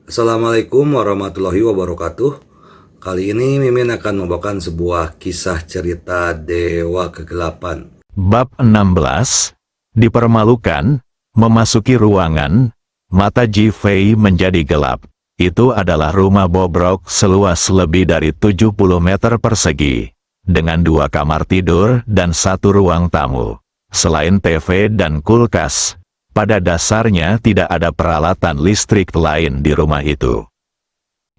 Assalamualaikum warahmatullahi wabarakatuh. Kali ini Mimin akan membawakan sebuah kisah cerita Dewa Kegelapan. Bab 16, Dipermalukan. Memasuki ruangan, mata Ji Fei menjadi gelap. Itu adalah rumah bobrok seluas lebih dari 70 meter persegi, dengan 2 kamar tidur dan 1 ruang tamu. Selain TV dan kulkas, pada dasarnya tidak ada peralatan listrik lain di rumah itu.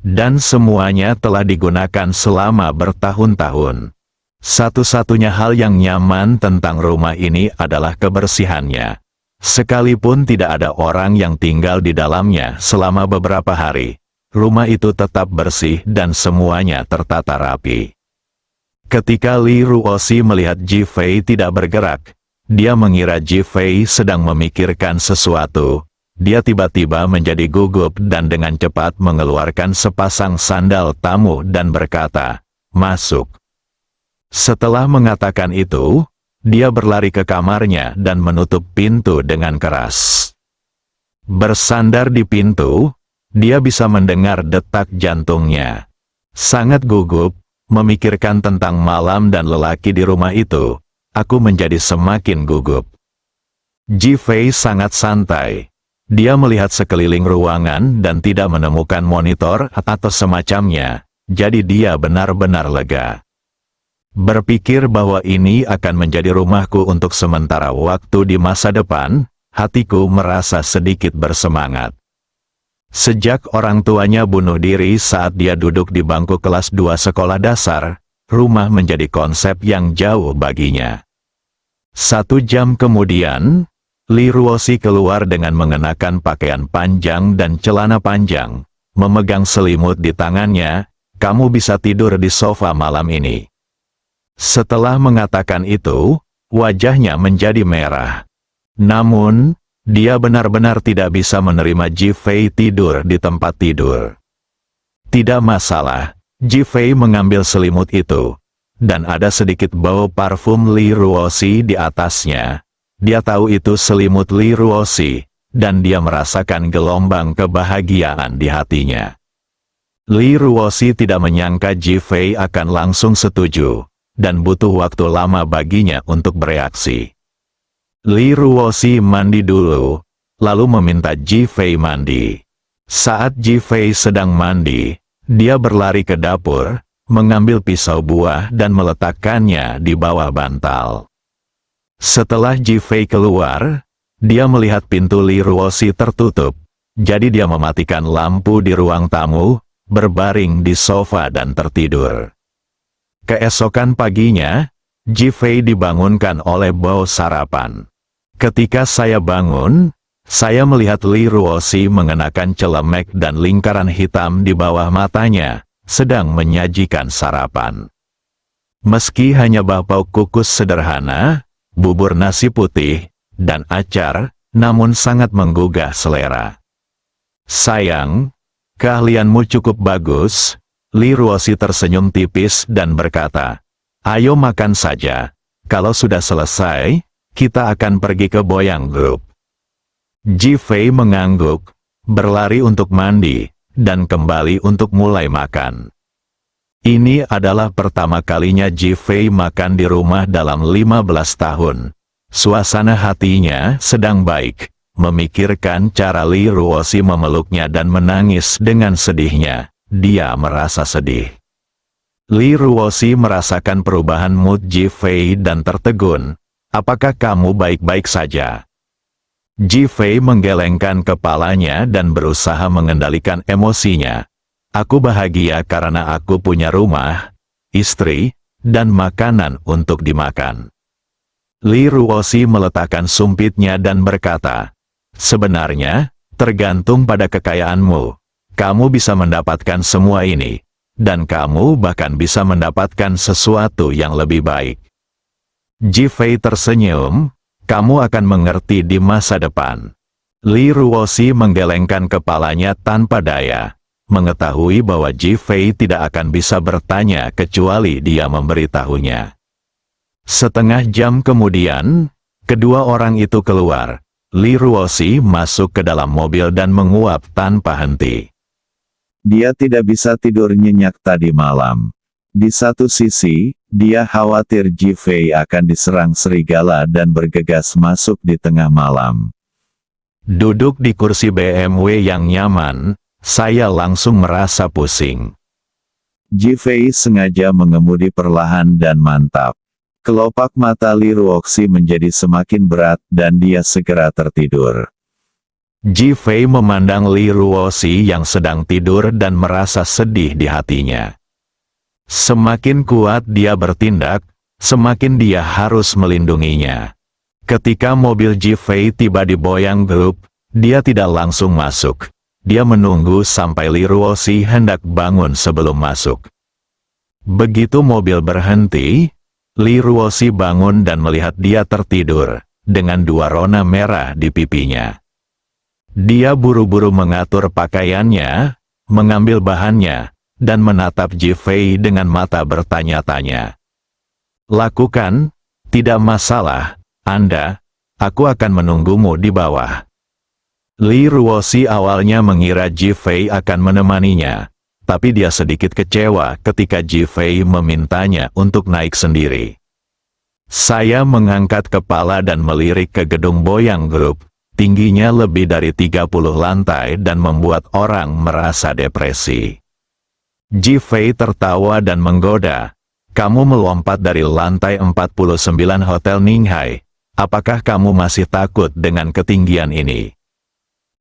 Dan semuanya telah digunakan selama bertahun-tahun. Satu-satunya hal yang nyaman tentang rumah ini adalah kebersihannya. Sekalipun tidak ada orang yang tinggal di dalamnya selama beberapa hari, rumah itu tetap bersih dan semuanya tertata rapi. Ketika Li Ruoxi melihat Ji Fei tidak bergerak, dia mengira Ji Fei sedang memikirkan sesuatu. Dia tiba-tiba menjadi gugup dan dengan cepat mengeluarkan sepasang sandal tamu dan berkata, "Masuk." Setelah mengatakan itu, dia berlari ke kamarnya dan menutup pintu dengan keras. Bersandar di pintu, dia bisa mendengar detak jantungnya. Sangat gugup, memikirkan tentang malam dan lelaki di rumah itu, aku menjadi semakin gugup. Ji Fei sangat santai. Dia melihat sekeliling ruangan dan tidak menemukan monitor atau semacamnya, jadi dia benar-benar lega. Berpikir bahwa ini akan menjadi rumahku untuk sementara waktu di masa depan, hatiku merasa sedikit bersemangat. Sejak orang tuanya bunuh diri saat dia duduk di bangku kelas 2 sekolah dasar, rumah menjadi konsep yang jauh baginya. 1 jam kemudian, Li Ruoxi keluar dengan mengenakan pakaian panjang dan celana panjang, memegang selimut di tangannya. "Kamu bisa tidur di sofa malam ini." Setelah mengatakan itu, wajahnya menjadi merah. Namun, dia benar-benar tidak bisa menerima Ji Fei tidur di tempat tidur. Tidak masalah, Ji Fei mengambil selimut itu, dan ada sedikit bau parfum Li Ruoxi di atasnya. Dia tahu itu selimut Li Ruoxi, dan dia merasakan gelombang kebahagiaan di hatinya. Li Ruoxi tidak menyangka Ji Fei akan langsung setuju, dan butuh waktu lama baginya untuk bereaksi. Li Ruoxi mandi dulu, lalu meminta Ji Fei mandi. Saat Ji Fei sedang mandi, dia berlari ke dapur, mengambil pisau buah dan meletakkannya di bawah bantal. Setelah Ji Fei keluar, dia melihat pintu Li Ruoxi tertutup, jadi dia mematikan lampu di ruang tamu, berbaring di sofa dan tertidur. Keesokan paginya, Ji Fei dibangunkan oleh bau sarapan. Ketika saya bangun, saya melihat Li Ruoxi mengenakan celemek dan lingkaran hitam di bawah matanya, sedang menyajikan sarapan. Meski hanya bapau kukus sederhana, bubur nasi putih, dan acar, namun sangat menggugah selera. "Sayang, keahlianmu cukup bagus." Li Ruoxi tersenyum tipis dan berkata, "Ayo makan saja. Kalau sudah selesai, kita akan pergi ke Boyang Group." Ji Fei mengangguk, berlari untuk mandi, dan kembali untuk mulai makan. Ini adalah pertama kalinya Ji Fei makan di rumah dalam 15 tahun. Suasana hatinya sedang baik, memikirkan cara Li Ruoxi memeluknya dan menangis dengan sedihnya. Dia merasa sedih. Li Ruoxi merasakan perubahan mood Ji Fei dan tertegun. "Apakah kamu baik-baik saja?" Ji Fei menggelengkan kepalanya dan berusaha mengendalikan emosinya. "Aku bahagia karena aku punya rumah, istri, dan makanan untuk dimakan." Li Ruoxi meletakkan sumpitnya dan berkata, "Sebenarnya, tergantung pada kekayaanmu. Kamu bisa mendapatkan semua ini, dan kamu bahkan bisa mendapatkan sesuatu yang lebih baik." Ji Fei tersenyum, "Kamu akan mengerti di masa depan." Li Ruoxi menggelengkan kepalanya tanpa daya, mengetahui bahwa Ji Fei tidak akan bisa bertanya kecuali dia memberitahunya. Setengah jam kemudian, kedua orang itu keluar. Li Ruoxi masuk ke dalam mobil dan menguap tanpa henti. Dia tidak bisa tidur nyenyak tadi malam. Di satu sisi, dia khawatir Ji Fei akan diserang serigala dan bergegas masuk di tengah malam. Duduk di kursi BMW yang nyaman, saya langsung merasa pusing. Ji Fei sengaja mengemudi perlahan dan mantap. Kelopak mata Li Ruoxi menjadi semakin berat dan dia segera tertidur. Ji Fei memandang Li Ruoxi yang sedang tidur dan merasa sedih di hatinya. Semakin kuat dia bertindak, semakin dia harus melindunginya. Ketika mobil Ji Fei tiba di Boyang Group, dia tidak langsung masuk. Dia menunggu sampai Li Ruoxi hendak bangun sebelum masuk. Begitu mobil berhenti, Li Ruoxi bangun dan melihat dia tertidur, dengan 2 rona merah di pipinya. Dia buru-buru mengatur pakaiannya, mengambil bahannya, dan menatap Ji Fei dengan mata bertanya-tanya. Lakukan, tidak masalah, aku akan menunggumu di bawah. Li Ruoxi awalnya mengira Ji Fei akan menemaninya, tapi dia sedikit kecewa ketika Ji Fei memintanya untuk naik sendiri. Saya mengangkat kepala dan melirik ke gedung Boyang Group, tingginya lebih dari 30 lantai dan membuat orang merasa depresi. Ji Fei tertawa dan menggoda, "Kamu melompat dari lantai 49 Hotel Ninghai, apakah kamu masih takut dengan ketinggian ini?"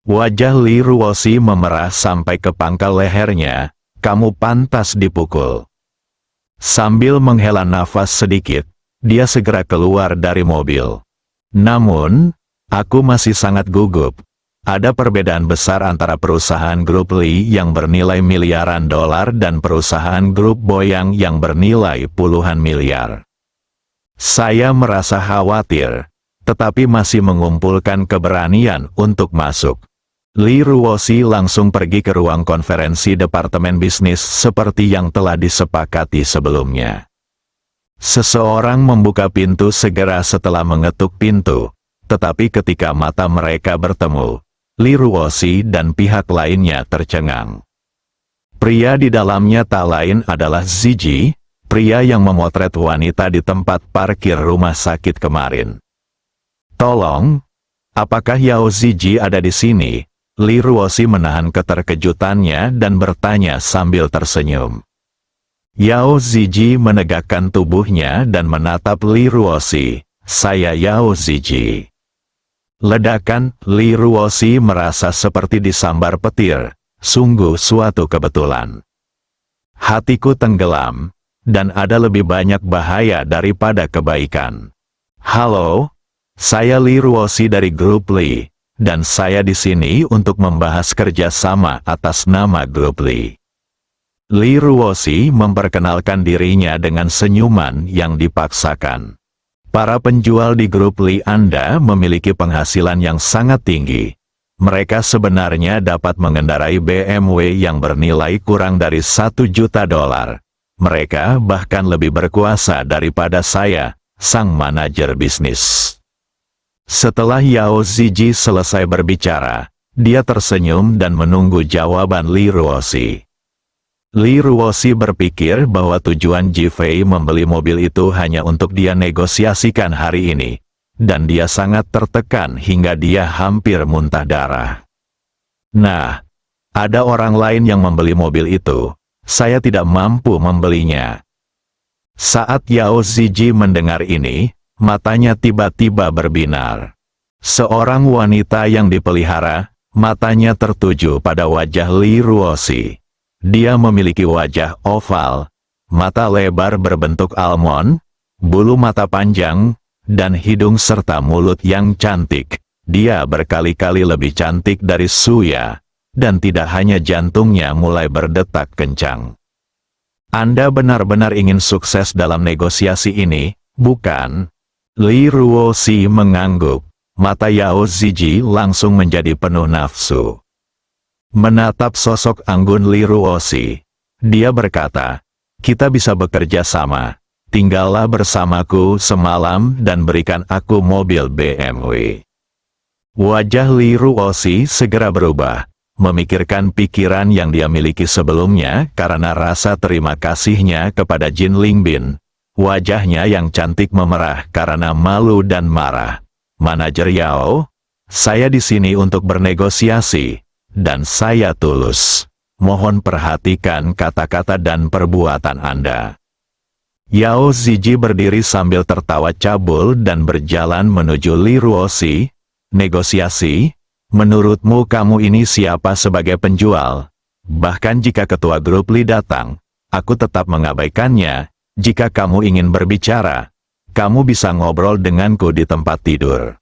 Wajah Li Ruoxi memerah sampai ke pangkal lehernya, "Kamu pantas dipukul." Sambil menghela nafas sedikit, dia segera keluar dari mobil. "Namun, aku masih sangat gugup. Ada perbedaan besar antara perusahaan grup Li yang bernilai miliaran dolar dan perusahaan grup Boyang yang bernilai puluhan miliar. Saya merasa khawatir, tetapi masih mengumpulkan keberanian untuk masuk." Li Ruoxi langsung pergi ke ruang konferensi departemen bisnis seperti yang telah disepakati sebelumnya. Seseorang membuka pintu segera setelah mengetuk pintu, tetapi ketika mata mereka bertemu, Li Ruoxi dan pihak lainnya tercengang. Pria di dalamnya tak lain adalah Ziji, pria yang memotret wanita di tempat parkir rumah sakit kemarin. "Tolong, apakah Yao Ziji ada di sini?" Li Ruoxi menahan keterkejutannya dan bertanya sambil tersenyum. Yao Ziji menegakkan tubuhnya dan menatap Li Ruoxi, "Saya Yao Ziji." Ledakan, Li Ruoxi merasa seperti disambar petir, sungguh suatu kebetulan. Hatiku tenggelam, dan ada lebih banyak bahaya daripada kebaikan. "Halo, saya Li Ruoxi dari grup Li. Dan saya di sini untuk membahas kerjasama atas nama grup Li." Li Ruoxi memperkenalkan dirinya dengan senyuman yang dipaksakan. "Para penjual di grup Li Anda memiliki penghasilan yang sangat tinggi. Mereka sebenarnya dapat mengendarai BMW yang bernilai kurang dari 1 juta dolar. Mereka bahkan lebih berkuasa daripada saya, sang manajer bisnis." Setelah Yao Ziji selesai berbicara, dia tersenyum dan menunggu jawaban Li Ruoxi. Li Ruoxi berpikir bahwa tujuan Ji Fei membeli mobil itu hanya untuk dia negosiasikan hari ini, dan dia sangat tertekan hingga dia hampir muntah darah. "Nah, ada orang lain yang membeli mobil itu, saya tidak mampu membelinya." Saat Yao Ziji mendengar ini, matanya tiba-tiba berbinar. Seorang wanita yang dipelihara, matanya tertuju pada wajah Li Ruoxi. Dia memiliki wajah oval, mata lebar berbentuk almond, bulu mata panjang, dan hidung serta mulut yang cantik. Dia berkali-kali lebih cantik dari Suya, dan tidak hanya jantungnya mulai berdetak kencang. "Anda benar-benar ingin sukses dalam negosiasi ini, bukan?" Li Ruoxi mengangguk, mata Yao Ziji langsung menjadi penuh nafsu. Menatap sosok anggun Li Ruoxi, dia berkata, "Kita bisa bekerja sama, tinggallah bersamaku semalam dan berikan aku mobil BMW." Wajah Li Ruoxi segera berubah, memikirkan pikiran yang dia miliki sebelumnya karena rasa terima kasihnya kepada Jin Lingbin. Wajahnya yang cantik memerah karena malu dan marah. Manajer Yao, saya di sini untuk bernegosiasi, dan saya tulus. Mohon perhatikan kata-kata dan perbuatan Anda. Yao Ziji berdiri sambil tertawa cabul dan berjalan menuju Li Ruoxi. Negosiasi? Menurutmu kamu ini siapa sebagai penjual? Bahkan jika ketua grup Li datang, aku tetap mengabaikannya. Jika kamu ingin berbicara, kamu bisa ngobrol denganku di tempat tidur.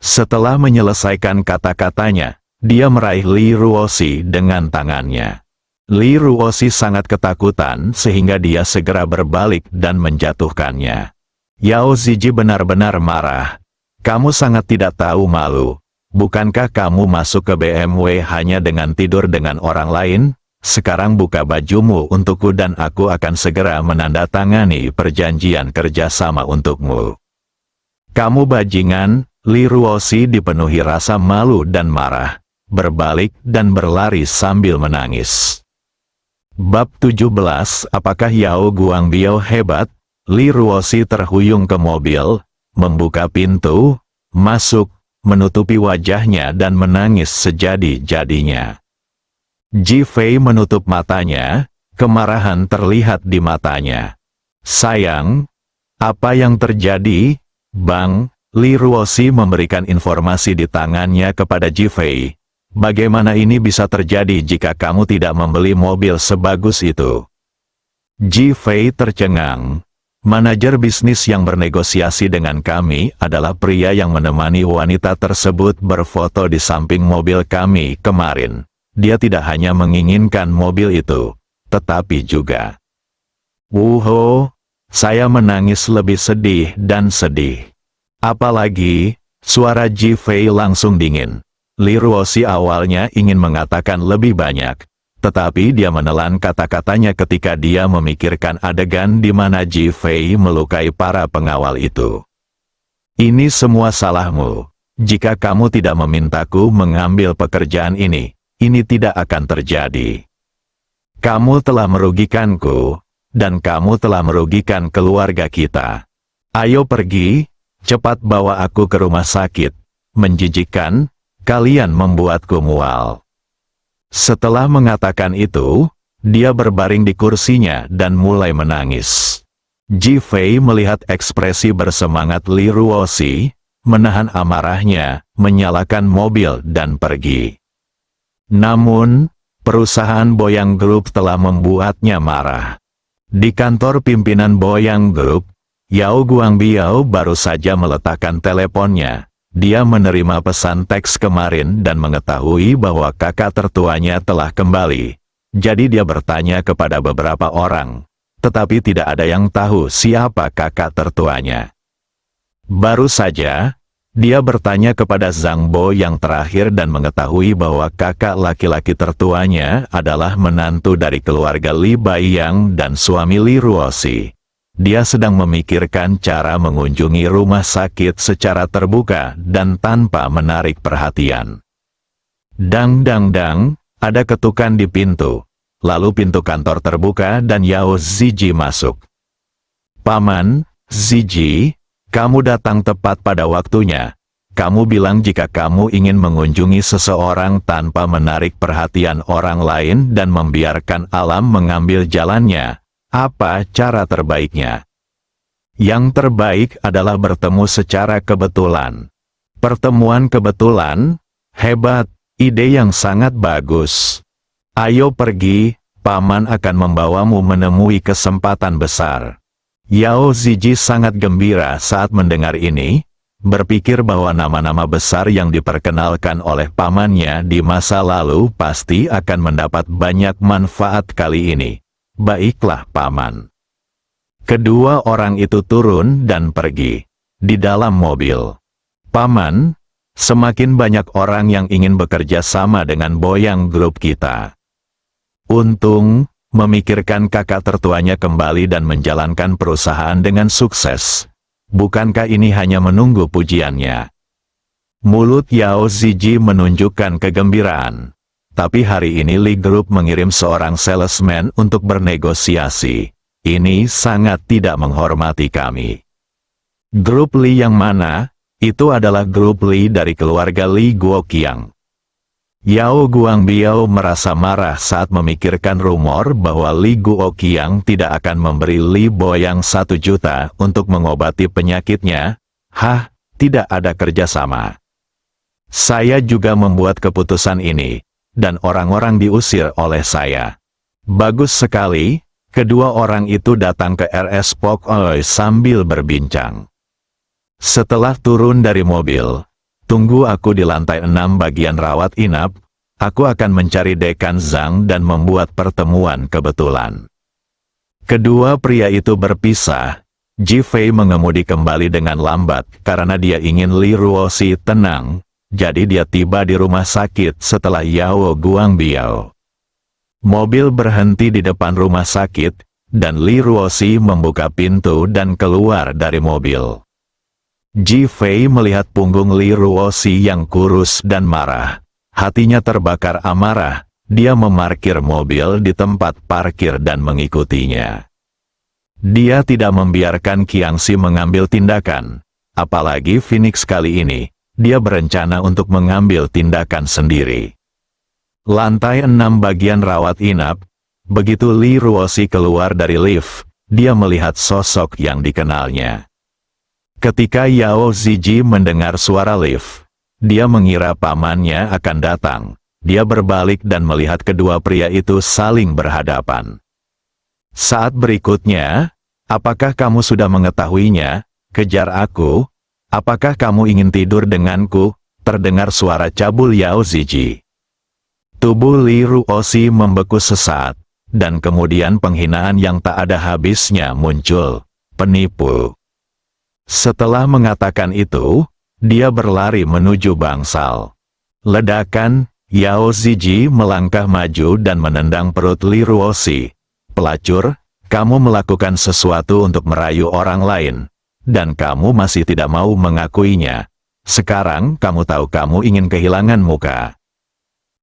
Setelah menyelesaikan kata-katanya, dia meraih Li Ruoxi dengan tangannya. Li Ruoxi sangat ketakutan sehingga dia segera berbalik dan menjatuhkannya. Yao Ziji benar-benar marah. Kamu sangat tidak tahu malu. Bukankah kamu masuk ke BMW hanya dengan tidur dengan orang lain? Sekarang buka bajumu untukku dan aku akan segera menandatangani perjanjian kerjasama untukmu. Kamu bajingan. Li Ruoxi dipenuhi rasa malu dan marah, berbalik dan berlari sambil menangis. Bab 17. Apakah Yao Guangbiao hebat? Li Ruoxi terhuyung ke mobil, membuka pintu, masuk, menutupi wajahnya dan menangis sejadi-jadinya. Ji Fei menutup matanya, kemarahan terlihat di matanya. Sayang, apa yang terjadi, Bang? Li Ruoxi memberikan informasi di tangannya kepada Ji Fei. Bagaimana ini bisa terjadi jika kamu tidak membeli mobil sebagus itu? Ji Fei tercengang. Manajer bisnis yang bernegosiasi dengan kami adalah pria yang menemani wanita tersebut berfoto di samping mobil kami kemarin. Dia tidak hanya menginginkan mobil itu, tetapi juga. Wuho, saya menangis lebih sedih dan sedih. Apalagi, suara Ji Fei langsung dingin. Li Ruoxi awalnya ingin mengatakan lebih banyak, tetapi dia menelan kata-katanya ketika dia memikirkan adegan di mana Ji Fei melukai para pengawal itu. Ini semua salahmu. Jika kamu tidak memintaku mengambil pekerjaan ini tidak akan terjadi. Kamu telah merugikanku, dan kamu telah merugikan keluarga kita. Ayo pergi, cepat bawa aku ke rumah sakit. Menjijikkan. Kalian membuatku mual. Setelah mengatakan itu, dia berbaring di kursinya dan mulai menangis. Ji Fei melihat ekspresi bersemangat Li Ruoxi, menahan amarahnya, menyalakan mobil dan pergi. Namun, perusahaan Boyang Group telah membuatnya marah. Di kantor pimpinan Boyang Group, Yao Guangbiao baru saja meletakkan teleponnya. Dia menerima pesan teks kemarin dan mengetahui bahwa kakak tertuanya telah kembali. Jadi dia bertanya kepada beberapa orang, tetapi tidak ada yang tahu siapa kakak tertuanya. Baru saja, dia bertanya kepada Zhang Bo yang terakhir dan mengetahui bahwa kakak laki-laki tertuanya adalah menantu dari keluarga Li Baiyang dan suami Li Ruoxi. Dia sedang memikirkan cara mengunjungi rumah sakit secara terbuka dan tanpa menarik perhatian. Dang dang dang, ada ketukan di pintu. Lalu pintu kantor terbuka dan Yao Ziji masuk. Paman, Ziji, kamu datang tepat pada waktunya. Kamu bilang jika kamu ingin mengunjungi seseorang tanpa menarik perhatian orang lain dan membiarkan alam mengambil jalannya. Apa cara terbaiknya? Yang terbaik adalah bertemu secara kebetulan. Pertemuan kebetulan? Hebat, ide yang sangat bagus. Ayo pergi, paman akan membawamu menemui kesempatan besar. Yao Ziji sangat gembira saat mendengar ini, berpikir bahwa nama-nama besar yang diperkenalkan oleh pamannya di masa lalu pasti akan mendapat banyak manfaat kali ini. Baiklah paman. Kedua orang itu turun dan pergi. Di dalam mobil. Paman, semakin banyak orang yang ingin bekerja sama dengan Boyang Group kita. Untung, memikirkan kakak tertuanya kembali dan menjalankan perusahaan dengan sukses. Bukankah ini hanya menunggu pujiannya? Mulut Yao Ziji menunjukkan kegembiraan. Tapi hari ini Li Group mengirim seorang salesman untuk bernegosiasi. Ini sangat tidak menghormati kami. Grup Li yang mana? Itu adalah grup Li dari keluarga Li Guoqiang. Yao Guangbiao merasa marah saat memikirkan rumor bahwa Li Guoqiang tidak akan memberi Li Boyang 1 juta untuk mengobati penyakitnya. Hah, tidak ada kerjasama. Saya juga membuat keputusan ini, dan orang-orang diusir oleh saya. Bagus sekali, kedua orang itu datang ke RS Pok Oi sambil berbincang. Setelah turun dari mobil, tunggu aku di lantai 6 bagian rawat inap, aku akan mencari Dekan Zhang dan membuat pertemuan kebetulan. Kedua pria itu berpisah, Ji Fei mengemudi kembali dengan lambat karena dia ingin Li Ruoxi tenang, jadi dia tiba di rumah sakit setelah Yao Guangbiao. Mobil berhenti di depan rumah sakit, dan Li Ruoxi membuka pintu dan keluar dari mobil. Ji Fei melihat punggung Li Ruoxi yang kurus dan marah. Hatinya terbakar amarah, dia memarkir mobil di tempat parkir dan mengikutinya. Dia tidak membiarkan Qiangxi mengambil tindakan. Apalagi Phoenix kali ini, dia berencana untuk mengambil tindakan sendiri. Lantai 6 bagian rawat inap, begitu Li Ruoxi keluar dari lift, dia melihat sosok yang dikenalnya. Ketika Yao Ziji mendengar suara lift, dia mengira pamannya akan datang. Dia berbalik dan melihat kedua pria itu saling berhadapan. Saat berikutnya, apakah kamu sudah mengetahuinya? Kejar aku. Apakah kamu ingin tidur denganku? Terdengar suara cabul Yao Ziji. Tubuh Li Ruoxi membeku sesaat, dan kemudian penghinaan yang tak ada habisnya muncul. Penipu. Setelah mengatakan itu, dia berlari menuju bangsal. Ledakan, Yao Ziji melangkah maju dan menendang perut Li Ruoxi. Pelacur, kamu melakukan sesuatu untuk merayu orang lain, dan kamu masih tidak mau mengakuinya. Sekarang kamu tahu kamu ingin kehilangan muka.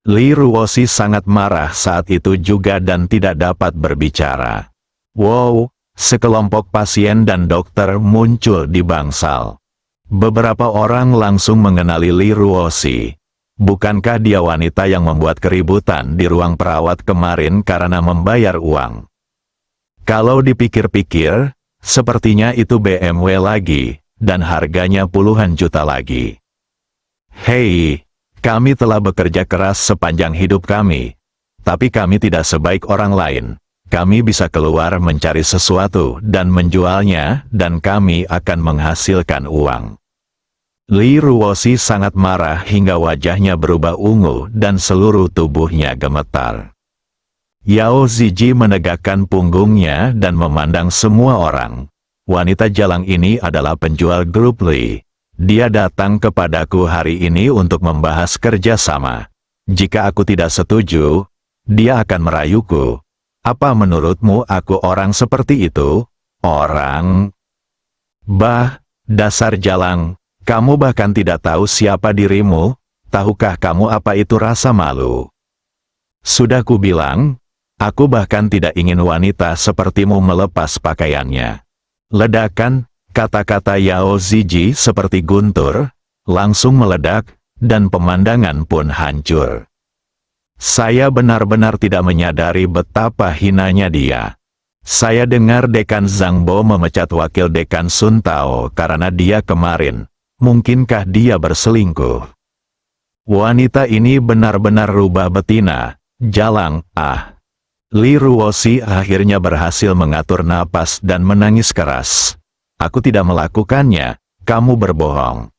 Li Ruoxi sangat marah saat itu juga dan tidak dapat berbicara. Wow! Sekelompok pasien dan dokter muncul di bangsal. Beberapa orang langsung mengenali Li Ruoxi. Bukankah dia wanita yang membuat keributan di ruang perawat kemarin karena membayar uang? Kalau dipikir-pikir, sepertinya itu BMW lagi, dan harganya puluhan juta lagi. Hei, kami telah bekerja keras sepanjang hidup kami, tapi kami tidak sebaik orang lain. Kami bisa keluar mencari sesuatu dan menjualnya, dan kami akan menghasilkan uang. Li Ruoxi sangat marah hingga wajahnya berubah ungu dan seluruh tubuhnya gemetar. Yao Ziji menegakkan punggungnya dan memandang semua orang. Wanita jalang ini adalah penjual grup Li. Dia datang kepadaku hari ini untuk membahas kerjasama. Jika aku tidak setuju, dia akan merayuku. Apa menurutmu aku orang seperti itu? Orang? Bah, dasar jalang, kamu bahkan tidak tahu siapa dirimu, tahukah kamu apa itu rasa malu? Sudah kubilang, aku bahkan tidak ingin wanita sepertimu melepas pakaiannya. Ledakan, kata-kata Yao Ziji seperti guntur, langsung meledak, dan pemandangan pun hancur. Saya benar-benar tidak menyadari betapa hinanya dia. Saya dengar Dekan Zhangbo memecat Wakil Dekan Sun Tao karena dia kemarin. Mungkinkah dia berselingkuh? Wanita ini benar-benar rubah betina. Jalang, ah. Li Ruoxi akhirnya berhasil mengatur napas dan menangis keras. Aku tidak melakukannya, kamu berbohong.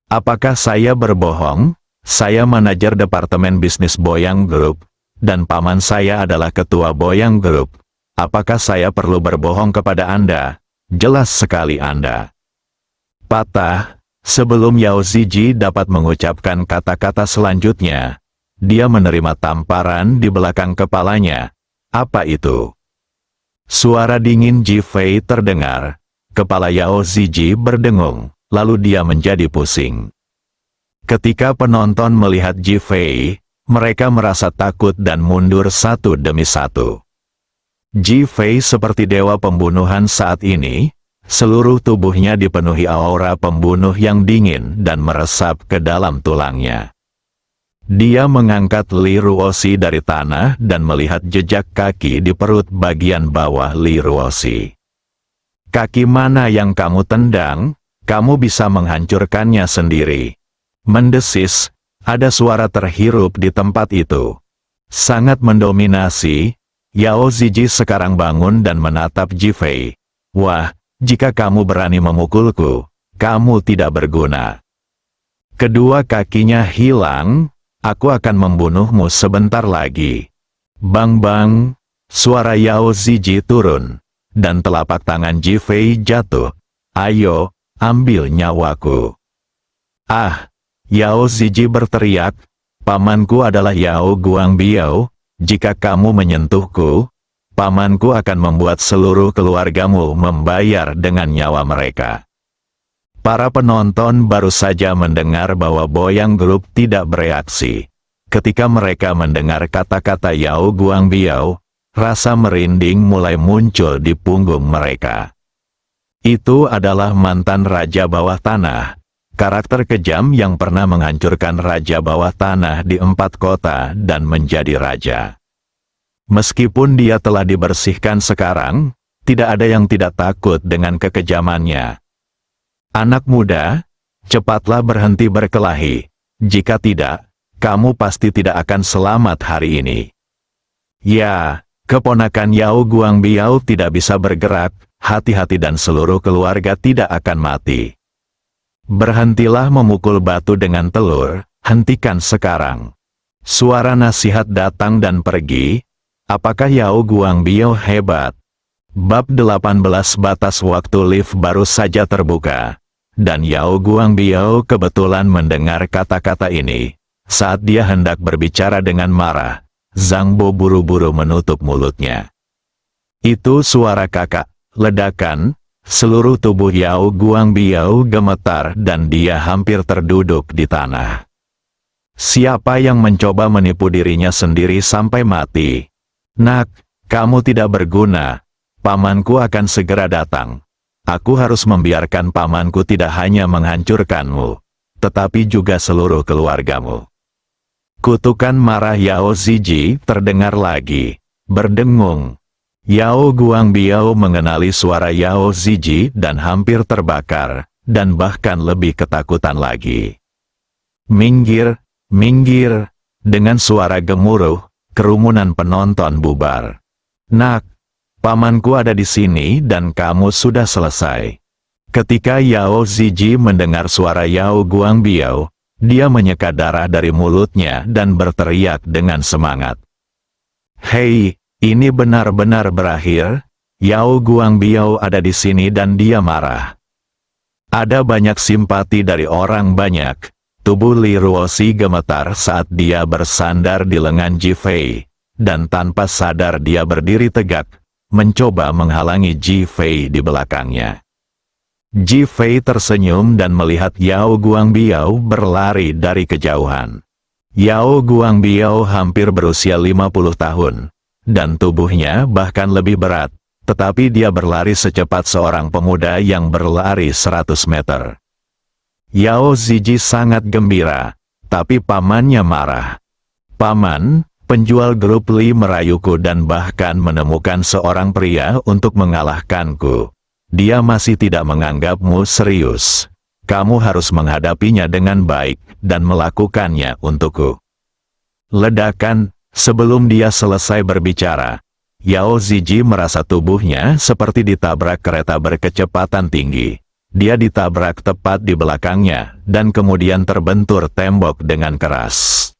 Apakah saya berbohong? Saya manajer Departemen Bisnis Boyang Group, dan paman saya adalah ketua Boyang Group. Apakah saya perlu berbohong kepada Anda? Jelas sekali Anda. Patah, sebelum Yao Ziji dapat mengucapkan kata-kata selanjutnya, dia menerima tamparan di belakang kepalanya. Apa itu? Suara dingin Ji Fei terdengar. Kepala Yao Ziji berdengung, lalu dia menjadi pusing. Ketika penonton melihat Ji Fei, mereka merasa takut dan mundur satu demi satu. Ji Fei seperti dewa pembunuhan saat ini, seluruh tubuhnya dipenuhi aura pembunuh yang dingin dan meresap ke dalam tulangnya. Dia mengangkat Li Ruoxi dari tanah dan melihat jejak kaki di perut bagian bawah Li Ruoxi. Kaki mana yang kamu tendang? Kamu bisa menghancurkannya sendiri. Mendesis, ada suara terhirup di tempat itu. Sangat mendominasi, Yao Ziji sekarang bangun dan menatap Ji Fei. Wah, jika kamu berani memukulku, kamu tidak berguna. Kedua kakinya hilang, aku akan membunuhmu sebentar lagi. Bang-bang, suara Yao Ziji turun, dan telapak tangan Ji Fei jatuh. Ayo, ambil nyawaku. Ah, Yao Ziji berteriak, pamanku adalah Yao Guangbiao, jika kamu menyentuhku, pamanku akan membuat seluruh keluargamu membayar dengan nyawa mereka. Para penonton baru saja mendengar bahwa Boyang Group tidak bereaksi. Ketika mereka mendengar kata-kata Yao Guangbiao, rasa merinding mulai muncul di punggung mereka. Itu adalah mantan Raja Bawah Tanah, karakter kejam yang pernah menghancurkan Raja Bawah Tanah di 4 kota dan menjadi raja. Meskipun dia telah dibersihkan sekarang, tidak ada yang tidak takut dengan kekejamannya. Anak muda, cepatlah berhenti berkelahi. Jika tidak, kamu pasti tidak akan selamat hari ini. Ya, keponakan Yao Guangbiao tidak bisa bergerak, hati-hati dan seluruh keluarga tidak akan mati. Berhentilah memukul batu dengan telur, hentikan sekarang. Suara nasihat datang dan pergi. Apakah Yao Guangbiao hebat? Bab 18 batas waktu lift baru saja terbuka. Dan Yao Guangbiao kebetulan mendengar kata-kata ini. Saat dia hendak berbicara dengan marah, Zhang Bo buru-buru menutup mulutnya. Itu suara kakak, ledakan. Seluruh tubuh Yao Guangbiao gemetar dan dia hampir terduduk di tanah. Siapa yang mencoba menipu dirinya sendiri sampai mati? Nak, kamu tidak berguna. Pamanku akan segera datang. Aku harus membiarkan pamanku tidak hanya menghancurkanmu, tetapi juga seluruh keluargamu. Kutukan marah Yao Ziji terdengar lagi, berdengung. Yao Guangbiao mengenali suara Yao Ziji dan hampir terbakar, dan bahkan lebih ketakutan lagi. Minggir, minggir, dengan suara gemuruh, kerumunan penonton bubar. Nak, pamanku ada di sini dan kamu sudah selesai. Ketika Yao Ziji mendengar suara Yao Guangbiao, dia menyeka darah dari mulutnya dan berteriak dengan semangat. Hei! Ini benar-benar berakhir. Yao Guangbiao ada di sini dan dia marah. Ada banyak simpati dari orang banyak. Tubuh Li Ruoxi gemetar saat dia bersandar di lengan Ji Fei, dan tanpa sadar dia berdiri tegak, mencoba menghalangi Ji Fei di belakangnya. Ji Fei tersenyum dan melihat Yao Guangbiao berlari dari kejauhan. Yao Guangbiao hampir berusia 50 tahun. Dan tubuhnya bahkan lebih berat, tetapi dia berlari secepat seorang pemuda yang berlari 100 meter. Yao Ziji sangat gembira, tapi pamannya marah. Paman, penjual grup Li merayuku dan bahkan menemukan seorang pria untuk mengalahkanku. Dia masih tidak menganggapmu serius. Kamu harus menghadapinya dengan baik dan melakukannya untukku. Ledakan. Sebelum dia selesai berbicara, Yao Ziji merasa tubuhnya seperti ditabrak kereta berkecepatan tinggi. Dia ditabrak tepat di belakangnya, dan kemudian terbentur tembok dengan keras.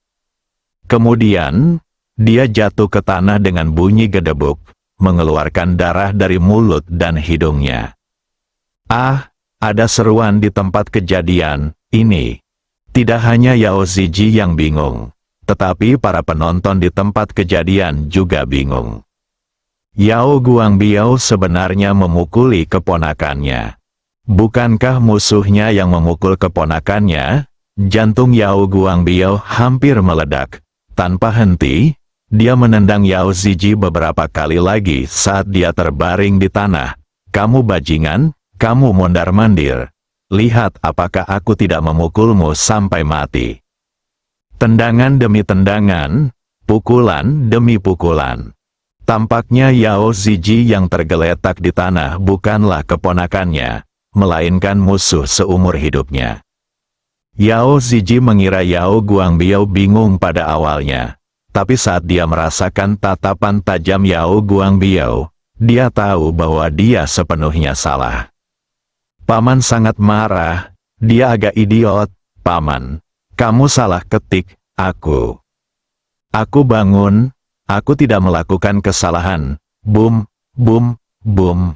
Kemudian, dia jatuh ke tanah dengan bunyi gedebuk, mengeluarkan darah dari mulut dan hidungnya. Ah, ada seruan di tempat kejadian ini. Tidak hanya Yao Ziji yang bingung. Tetapi para penonton di tempat kejadian juga bingung. Yao Guangbiao sebenarnya memukuli keponakannya. Bukankah musuhnya yang memukul keponakannya? Jantung Yao Guangbiao hampir meledak. Tanpa henti, dia menendang Yao Ziji beberapa kali lagi saat dia terbaring di tanah. "Kamu bajingan, kamu mondar-mandir. Lihat apakah aku tidak memukulmu sampai mati." Tendangan demi tendangan, pukulan demi pukulan. Tampaknya Yao Ziji yang tergeletak di tanah bukanlah keponakannya, melainkan musuh seumur hidupnya. Yao Ziji mengira Yao Guangbiao bingung pada awalnya. Tapi saat dia merasakan tatapan tajam Yao Guangbiao, dia tahu bahwa dia sepenuhnya salah. Paman sangat marah. Dia agak idiot. "Paman, kamu salah ketik, aku. Aku bangun, aku tidak melakukan kesalahan." Bum, bum, bum.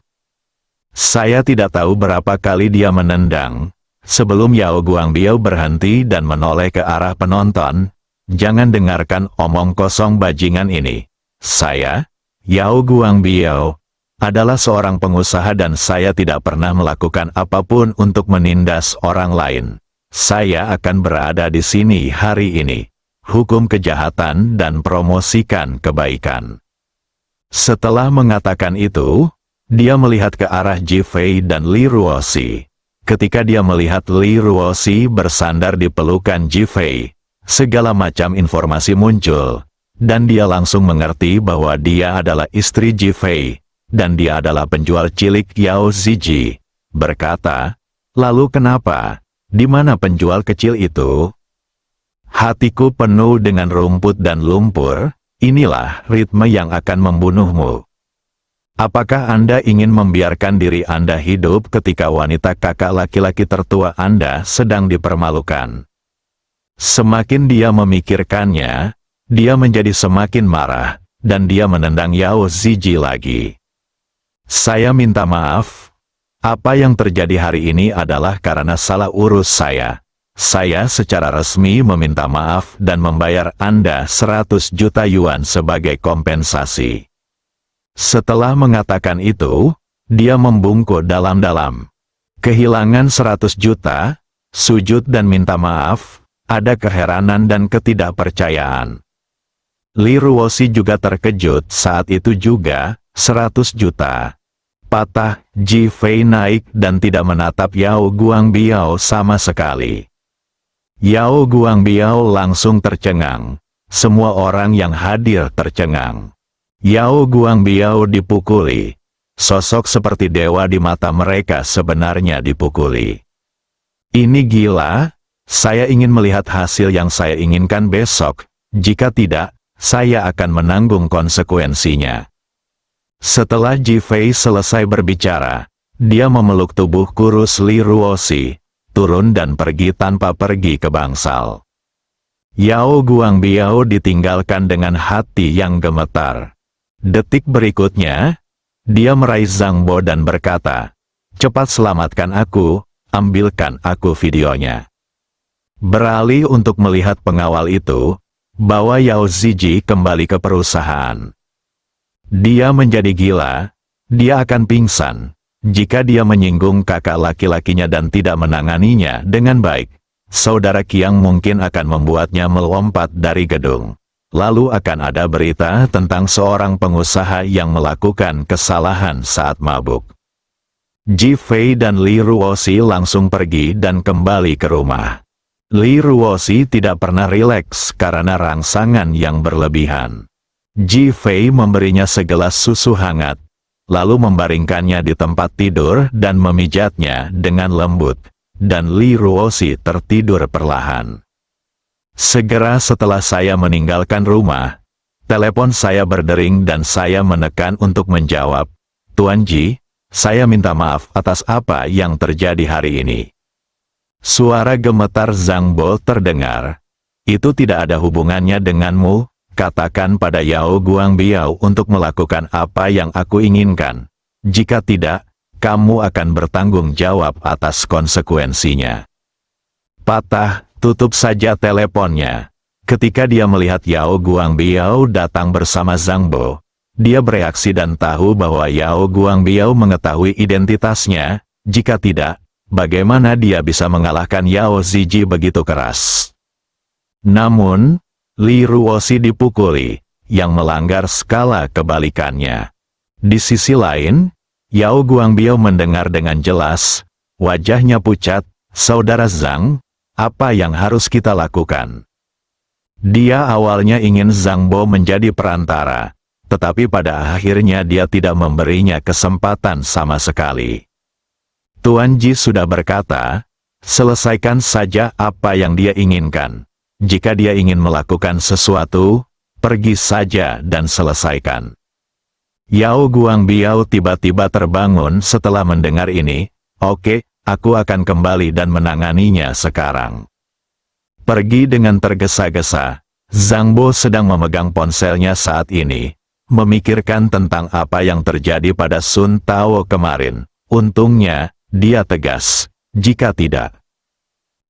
Saya tidak tahu berapa kali dia menendang. Sebelum Yao Guangbiao berhenti dan menoleh ke arah penonton, "Jangan dengarkan omong kosong bajingan ini. Saya, Yao Guangbiao, adalah seorang pengusaha dan saya tidak pernah melakukan apapun untuk menindas orang lain. Saya akan berada di sini hari ini. Hukum kejahatan dan promosikan kebaikan." Setelah mengatakan itu, dia melihat ke arah Ji Fei dan Li Ruoxi. Ketika dia melihat Li Ruoxi bersandar di pelukan Ji Fei, segala macam informasi muncul, dan dia langsung mengerti bahwa dia adalah istri Ji Fei, dan dia adalah penjual cilik Yao Ziji. Berkata, "Lalu kenapa? Di mana penjual kecil itu?" "Hatiku penuh dengan rumput dan lumpur, inilah ritme yang akan membunuhmu. Apakah Anda ingin membiarkan diri Anda hidup ketika wanita kakak laki-laki tertua Anda sedang dipermalukan?" Semakin dia memikirkannya, dia menjadi semakin marah, dan dia menendang Yao Ziji lagi. "Saya minta maaf. Apa yang terjadi hari ini adalah karena salah urus saya. Saya secara resmi meminta maaf dan membayar Anda 100 juta yuan sebagai kompensasi." Setelah mengatakan itu, dia membungkuk dalam-dalam. Kehilangan 100 juta, sujud dan minta maaf, ada keheranan dan ketidakpercayaan. Li Ruoxi juga terkejut saat itu juga, 100 juta. Patah, Ji Fei naik dan tidak menatap Yao Guangbiao sama sekali. Yao Guangbiao langsung tercengang. Semua orang yang hadir tercengang. Yao Guangbiao dipukuli. Sosok seperti dewa di mata mereka sebenarnya dipukuli. "Ini gila, saya ingin melihat hasil yang saya inginkan besok, jika tidak, saya akan menanggung konsekuensinya." Setelah Ji Fei selesai berbicara, dia memeluk tubuh kurus Li Ruoxi, turun dan pergi tanpa pergi ke bangsal. Yao Guangbiao ditinggalkan dengan hati yang gemetar. Detik berikutnya, dia meraih Zhang Bo dan berkata, "Cepat selamatkan aku, ambilkan aku videonya." Beralih untuk melihat pengawal itu, bawa Yao Ziji kembali ke perusahaan. Dia menjadi gila, dia akan pingsan. Jika dia menyinggung kakak laki-lakinya dan tidak menanganinya dengan baik, saudara Qiang mungkin akan membuatnya melompat dari gedung. Lalu akan ada berita tentang seorang pengusaha yang melakukan kesalahan saat mabuk. Ji Fei dan Li Ruoxi langsung pergi dan kembali ke rumah. Li Ruoxi tidak pernah rileks karena rangsangan yang berlebihan. Ji Fei memberinya segelas susu hangat, lalu membaringkannya di tempat tidur dan memijatnya dengan lembut, dan Li Ruoxi tertidur perlahan. Segera setelah saya meninggalkan rumah, telepon saya berdering dan saya menekan untuk menjawab, "Tuan Ji, saya minta maaf atas apa yang terjadi hari ini." Suara gemetar Zhang Bo terdengar. "Itu tidak ada hubungannya denganmu, katakan pada Yao Guangbiao untuk melakukan apa yang aku inginkan. Jika tidak, kamu akan bertanggung jawab atas konsekuensinya." Patah, tutup saja teleponnya. Ketika dia melihat Yao Guangbiao datang bersama Zhang Bo, dia bereaksi dan tahu bahwa Yao Guangbiao mengetahui identitasnya. Jika tidak, bagaimana dia bisa mengalahkan Yao Ziji begitu keras? Namun, Li Ruoxi dipukuli, yang melanggar skala kebalikannya. Di sisi lain, Yao Guangbiao mendengar dengan jelas, wajahnya pucat. Saudara Zhang, apa yang harus kita lakukan? Dia awalnya ingin Zhang Bo menjadi perantara, tetapi pada akhirnya dia tidak memberinya kesempatan sama sekali. Tuan Ji sudah berkata, selesaikan saja apa yang dia inginkan. Jika dia ingin melakukan sesuatu, pergi saja dan selesaikan. Yao Guangbiao tiba-tiba terbangun setelah mendengar ini. Oke, aku akan kembali dan menanganinya sekarang. Pergi dengan tergesa-gesa. Zhang Bo sedang memegang ponselnya saat ini, memikirkan tentang apa yang terjadi pada Sun Tao kemarin. Untungnya, dia tegas. Jika tidak,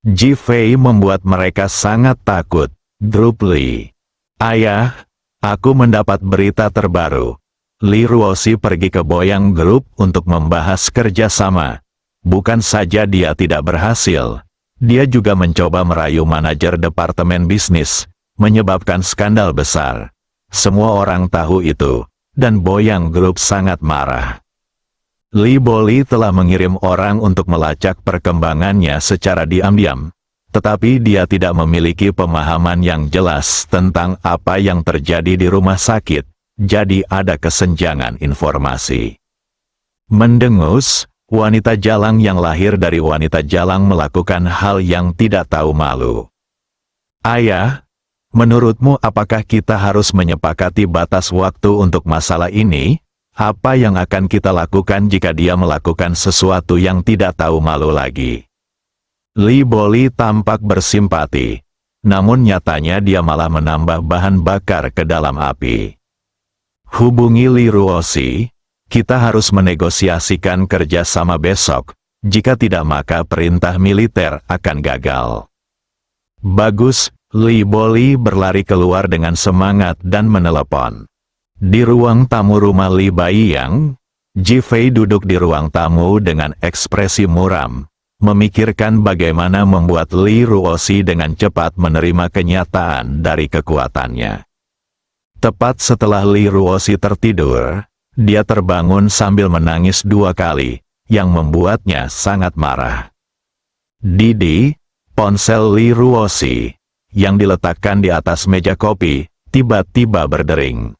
Ji Fei membuat mereka sangat takut. Grup Li. Ayah, aku mendapat berita terbaru. Li Ruoxi pergi ke Boyang Group untuk membahas kerjasama. Bukan saja dia tidak berhasil, dia juga mencoba merayu manajer departemen bisnis, menyebabkan skandal besar. Semua orang tahu itu, dan Boyang Group sangat marah. Li Boli telah mengirim orang untuk melacak perkembangannya secara diam-diam, tetapi dia tidak memiliki pemahaman yang jelas tentang apa yang terjadi di rumah sakit, jadi ada kesenjangan informasi. Mendengus, wanita jalang yang lahir dari wanita jalang melakukan hal yang tidak tahu malu. Ayah, menurutmu apakah kita harus menyepakati batas waktu untuk masalah ini? Apa yang akan kita lakukan jika dia melakukan sesuatu yang tidak tahu malu lagi? Li Boli tampak bersimpati, namun nyatanya dia malah menambah bahan bakar ke dalam api. Hubungi Li Ruoxi, kita harus menegosiasikan kerjasama besok, jika tidak maka perintah militer akan gagal. Bagus, Li Boli berlari keluar dengan semangat dan menelepon. Di ruang tamu rumah Li Baiyang, Ji Fei duduk di ruang tamu dengan ekspresi muram, memikirkan bagaimana membuat Li Ruoxi dengan cepat menerima kenyataan dari kekuatannya. Tepat setelah Li Ruoxi tertidur, dia terbangun sambil menangis 2 kali, yang membuatnya sangat marah. Didi, ponsel Li Ruoxi, yang diletakkan di atas meja kopi, tiba-tiba berdering.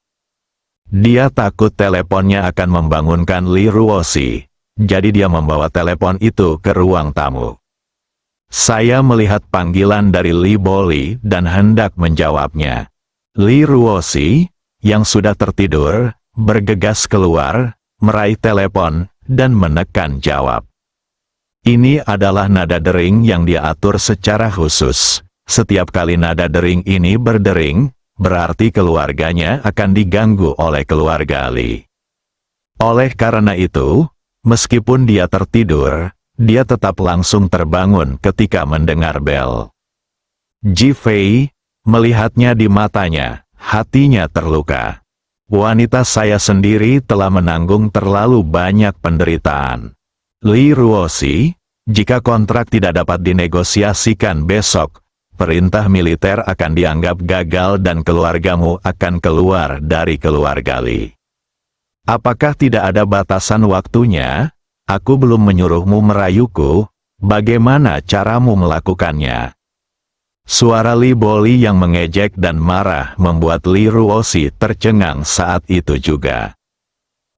Dia takut teleponnya akan membangunkan Li Ruoxi, jadi dia membawa telepon itu ke ruang tamu. Saya melihat panggilan dari Li Boli dan hendak menjawabnya. Li Ruoxi, yang sudah tertidur, bergegas keluar, meraih telepon, dan menekan jawab. Ini adalah nada dering yang dia atur secara khusus. Setiap kali nada dering ini berdering, berarti keluarganya akan diganggu oleh keluarga Li. Oleh karena itu, meskipun dia tertidur, dia tetap langsung terbangun ketika mendengar bel. Ji Fei melihatnya di matanya, hatinya terluka. Wanita saya sendiri telah menanggung terlalu banyak penderitaan. Li Ruoxi, jika kontrak tidak dapat dinegosiasikan besok, perintah militer akan dianggap gagal dan keluargamu akan keluar dari keluarga Li. Apakah tidak ada batasan waktunya? Aku belum menyuruhmu merayuku, bagaimana caramu melakukannya? Suara Li Boli yang mengejek dan marah membuat Li Ruoxi tercengang saat itu juga.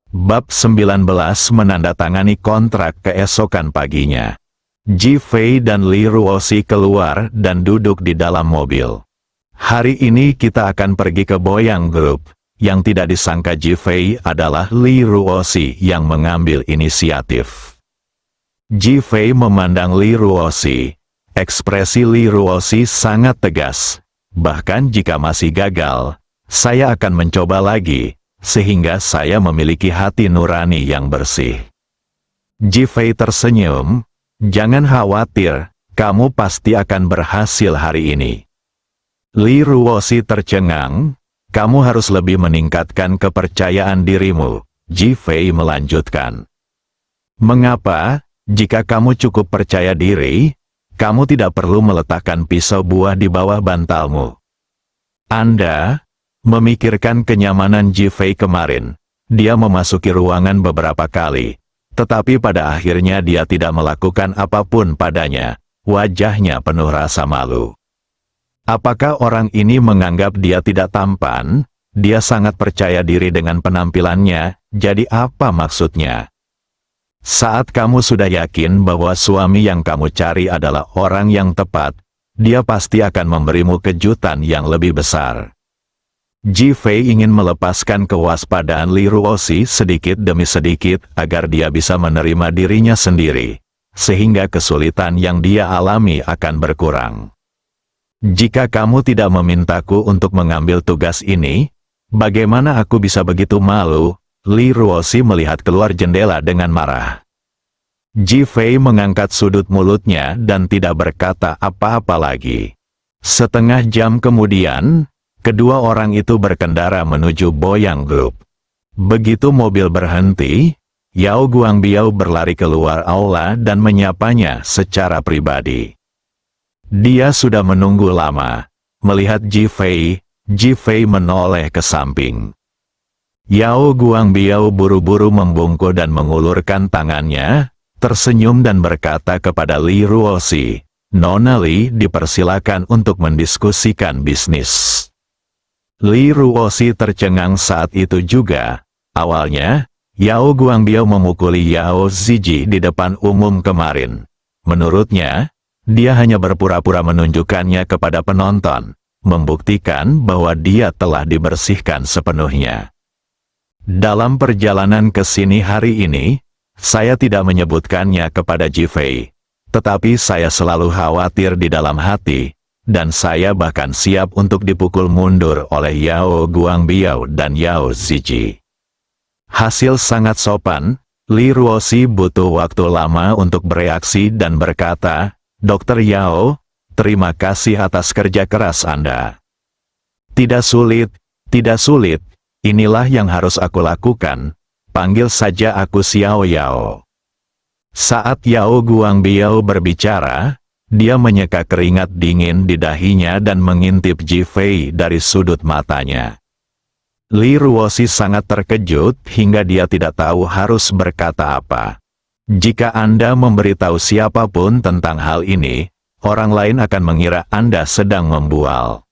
Bab 19 menandatangani kontrak keesokan paginya. Ji Fei dan Li Ruoxi keluar dan duduk di dalam mobil. Hari ini kita akan pergi ke Boyang Group. Yang tidak disangka Ji Fei adalah Li Ruoxi yang mengambil inisiatif. Ji Fei memandang Li Ruoxi. Ekspresi Li Ruoxi sangat tegas. Bahkan jika masih gagal, saya akan mencoba lagi, sehingga saya memiliki hati nurani yang bersih. Ji Fei tersenyum. Jangan khawatir, kamu pasti akan berhasil hari ini. Li Ruoxi tercengang, kamu harus lebih meningkatkan kepercayaan dirimu, Ji Fei melanjutkan. Mengapa, jika kamu cukup percaya diri, kamu tidak perlu meletakkan pisau buah di bawah bantalmu. Anda memikirkan kenyamanan Ji Fei kemarin. Dia memasuki ruangan beberapa kali, tetapi pada akhirnya dia tidak melakukan apapun padanya. Wajahnya penuh rasa malu. Apakah orang ini menganggap dia tidak tampan? Dia sangat percaya diri dengan penampilannya, jadi apa maksudnya? Saat kamu sudah yakin bahwa suami yang kamu cari adalah orang yang tepat, dia pasti akan memberimu kejutan yang lebih besar. Ji Fei ingin melepaskan kewaspadaan Li Ruoxi sedikit demi sedikit agar dia bisa menerima dirinya sendiri, sehingga kesulitan yang dia alami akan berkurang. Jika kamu tidak memintaku untuk mengambil tugas ini, bagaimana aku bisa begitu malu? Li Ruoxi melihat keluar jendela dengan marah. Ji Fei mengangkat sudut mulutnya dan tidak berkata apa-apa lagi. Setengah jam kemudian, kedua orang itu berkendara menuju Boyang Group. Begitu mobil berhenti, Yao Guangbiao berlari keluar aula dan menyapanya secara pribadi. Dia sudah menunggu lama. Melihat Ji Fei menoleh ke samping. Yao Guangbiao buru-buru membungkuk dan mengulurkan tangannya, tersenyum dan berkata kepada Li Ruoxi, "Nona Li dipersilakan untuk mendiskusikan bisnis." Li Ruoxi tercengang saat itu juga. Awalnya, Yao Guangbiao memukuli Yao Ziji di depan umum kemarin. Menurutnya, dia hanya berpura-pura menunjukkannya kepada penonton, membuktikan bahwa dia telah dibersihkan sepenuhnya. Dalam perjalanan ke sini hari ini, saya tidak menyebutkannya kepada Ji Fei, tetapi saya selalu khawatir di dalam hati, dan saya bahkan siap untuk dipukul mundur oleh Yao Guangbiao dan Yao Ziji. Hasil sangat sopan, Li Ruoxi butuh waktu lama untuk bereaksi dan berkata, "Dr. Yao, terima kasih atas kerja keras Anda." Tidak sulit, inilah yang harus aku lakukan, panggil saja aku Xiao Yao." Saat Yao Guangbiao berbicara, dia menyeka keringat dingin di dahinya dan mengintip Ji Fei dari sudut matanya. Li Ruoxi sangat terkejut hingga dia tidak tahu harus berkata apa. Jika Anda memberitahu siapapun tentang hal ini, orang lain akan mengira Anda sedang membual.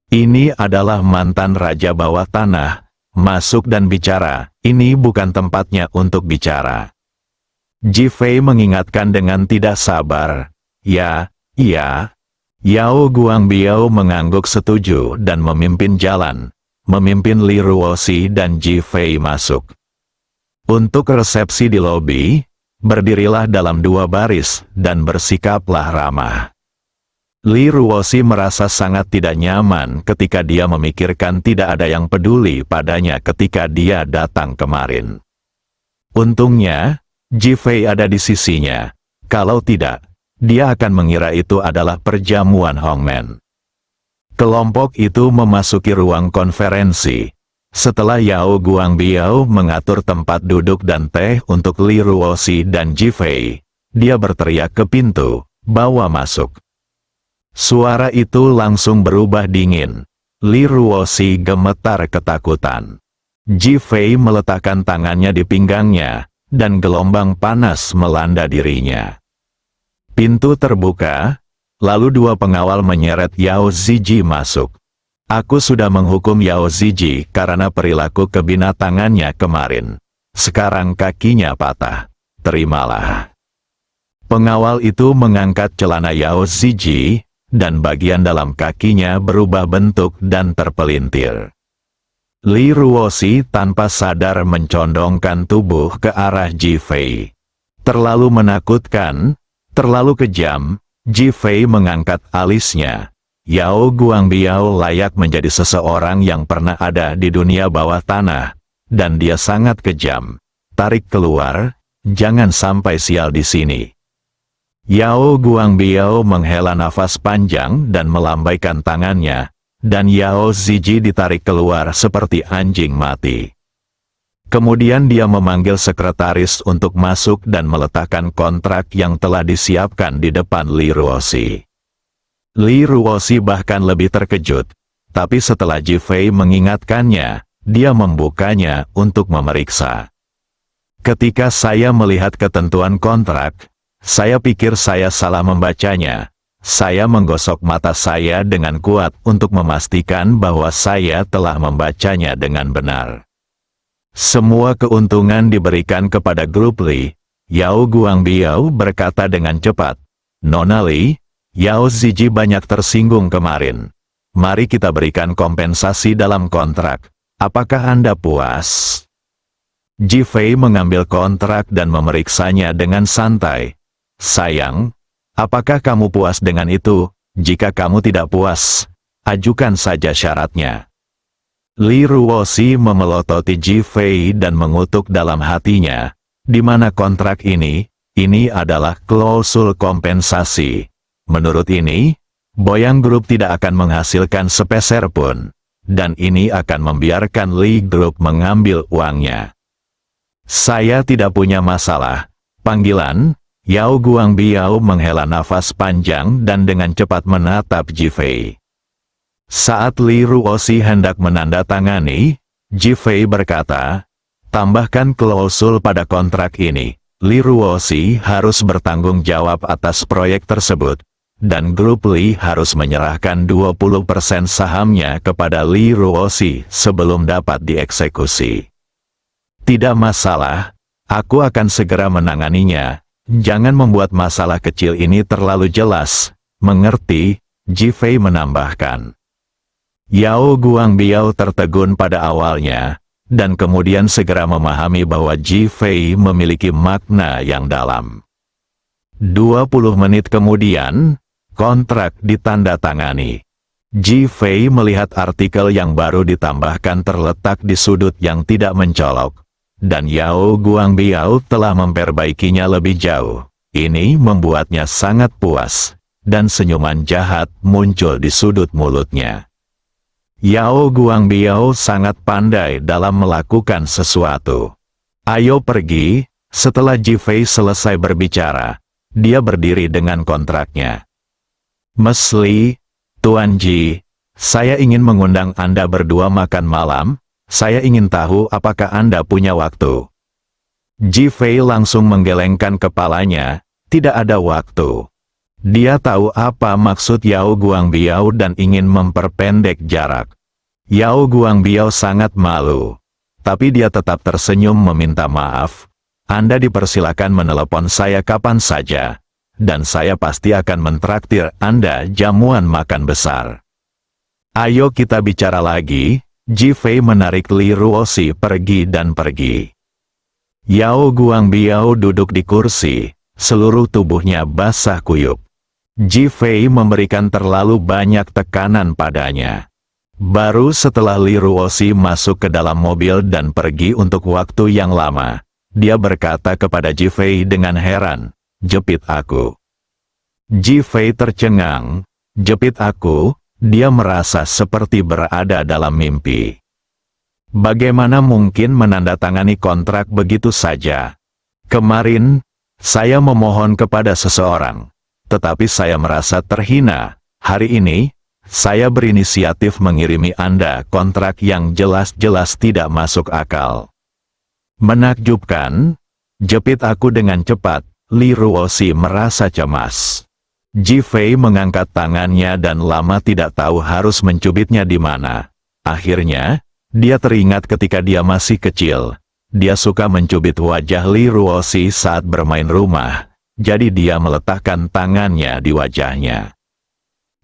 Ini adalah mantan raja bawah tanah, masuk dan bicara, ini bukan tempatnya untuk bicara. Ji Fei mengingatkan dengan tidak sabar. Ya, iya. Yao Guangbiao mengangguk setuju dan memimpin jalan, memimpin Li Ruoxi dan Ji Fei masuk. Untuk resepsi di lobi, berdirilah dalam dua baris dan bersikaplah ramah. Li Ruoxi merasa sangat tidak nyaman ketika dia memikirkan tidak ada yang peduli padanya ketika dia datang kemarin. Untungnya, Ji Fei ada di sisinya. Kalau tidak, dia akan mengira itu adalah perjamuan Hongmen. Kelompok itu memasuki ruang konferensi. Setelah Yao Guangbiao mengatur tempat duduk dan teh untuk Li Ruoxi dan Ji Fei, dia berteriak ke pintu, "Bawa masuk." Suara itu langsung berubah dingin. Li Ruoxi gemetar ketakutan. Ji Fei meletakkan tangannya di pinggangnya, dan gelombang panas melanda dirinya. Pintu terbuka, lalu dua pengawal menyeret Yao Ziji masuk. "Aku sudah menghukum Yao Ziji karena perilaku kebinatangannya kemarin. Sekarang kakinya patah. Terimalah." Pengawal itu mengangkat celana Yao Ziji, dan bagian dalam kakinya berubah bentuk dan terpelintir. Li Ruoxi tanpa sadar mencondongkan tubuh ke arah Ji Fei. Terlalu menakutkan, terlalu kejam, Ji Fei mengangkat alisnya. Yao Guangbiao layak menjadi seseorang yang pernah ada di dunia bawah tanah, dan dia sangat kejam. Tarik keluar, jangan sampai sial di sini. Yao Guangbiao menghela nafas panjang dan melambaikan tangannya, dan Yao Ziji ditarik keluar seperti anjing mati. Kemudian dia memanggil sekretaris untuk masuk dan meletakkan kontrak yang telah disiapkan di depan Li Ruoxi. Li Ruoxi bahkan lebih terkejut. Tapi setelah Ji Fei mengingatkannya, dia membukanya untuk memeriksa. Ketika saya melihat ketentuan kontrak, saya pikir saya salah membacanya. Saya menggosok mata saya dengan kuat untuk memastikan bahwa saya telah membacanya dengan benar. Semua keuntungan diberikan kepada grup Li. Yao Guangbiao berkata dengan cepat. Nona Li, Yao Ziji banyak tersinggung kemarin. Mari kita berikan kompensasi dalam kontrak. Apakah Anda puas? Ji Fei mengambil kontrak dan memeriksanya dengan santai. Sayang, apakah kamu puas dengan itu? Jika kamu tidak puas, ajukan saja syaratnya. Li Ruoxi memelototi Ji Fei dan mengutuk dalam hatinya. Di mana kontrak ini adalah klausul kompensasi. Menurut ini, Boyang Group tidak akan menghasilkan sepeser pun. Dan ini akan membiarkan Li Group mengambil uangnya. Saya tidak punya masalah. Panggilan, Yao Guangbiao menghela nafas panjang dan dengan cepat menatap Ji Fei. Saat Li Ruoxi hendak menandatangani, Ji Fei berkata, tambahkan klausul pada kontrak ini. Li Ruoxi harus bertanggung jawab atas proyek tersebut, dan grup Li harus menyerahkan 20% sahamnya kepada Li Ruoxi sebelum dapat dieksekusi. Tidak masalah, aku akan segera menanganinya. Jangan membuat masalah kecil ini terlalu jelas. Mengerti? Ji Fei menambahkan. Yao Guangbiao tertegun pada awalnya, dan kemudian segera memahami bahwa Ji Fei memiliki makna yang dalam. 20 menit kemudian, kontrak ditandatangani. Ji Fei melihat artikel yang baru ditambahkan terletak di sudut yang tidak mencolok. Dan Yao Guangbiao telah memperbaikinya lebih jauh. Ini membuatnya sangat puas, dan senyuman jahat muncul di sudut mulutnya. Yao Guangbiao sangat pandai dalam melakukan sesuatu. Ayo pergi. Setelah Ji Fei selesai berbicara, dia berdiri dengan kontraknya. Mes Li, Tuan Ji, saya ingin mengundang Anda berdua makan malam. Saya ingin tahu apakah Anda punya waktu. Ji Fei langsung menggelengkan kepalanya, tidak ada waktu. Dia tahu apa maksud Yao Guangbiao dan ingin memperpendek jarak. Yao Guangbiao sangat malu. Tapi dia tetap tersenyum meminta maaf. Anda dipersilakan menelepon saya kapan saja. Dan saya pasti akan mentraktir Anda jamuan makan besar. Ayo kita bicara lagi. Ji Fei menarik Li Ruoxi pergi dan pergi. Yao Guangbiao duduk di kursi, seluruh tubuhnya basah kuyup. Ji Fei memberikan terlalu banyak tekanan padanya. Baru setelah Li Ruoxi masuk ke dalam mobil dan pergi untuk waktu yang lama, dia berkata kepada Ji Fei dengan heran, "Jepit aku." Ji Fei tercengang, "Jepit aku?" Dia merasa seperti berada dalam mimpi. Bagaimana mungkin menandatangani kontrak begitu saja? Kemarin, saya memohon kepada seseorang, tetapi saya merasa terhina. Hari ini, saya berinisiatif mengirimi Anda kontrak yang jelas-jelas tidak masuk akal. Menakjubkan, jepit aku dengan cepat. Li Ruoxi merasa cemas. Ji Fei mengangkat tangannya dan lama tidak tahu harus mencubitnya di mana. Akhirnya, dia teringat ketika dia masih kecil. Dia suka mencubit wajah Li Ruoxi saat bermain rumah, jadi dia meletakkan tangannya di wajahnya.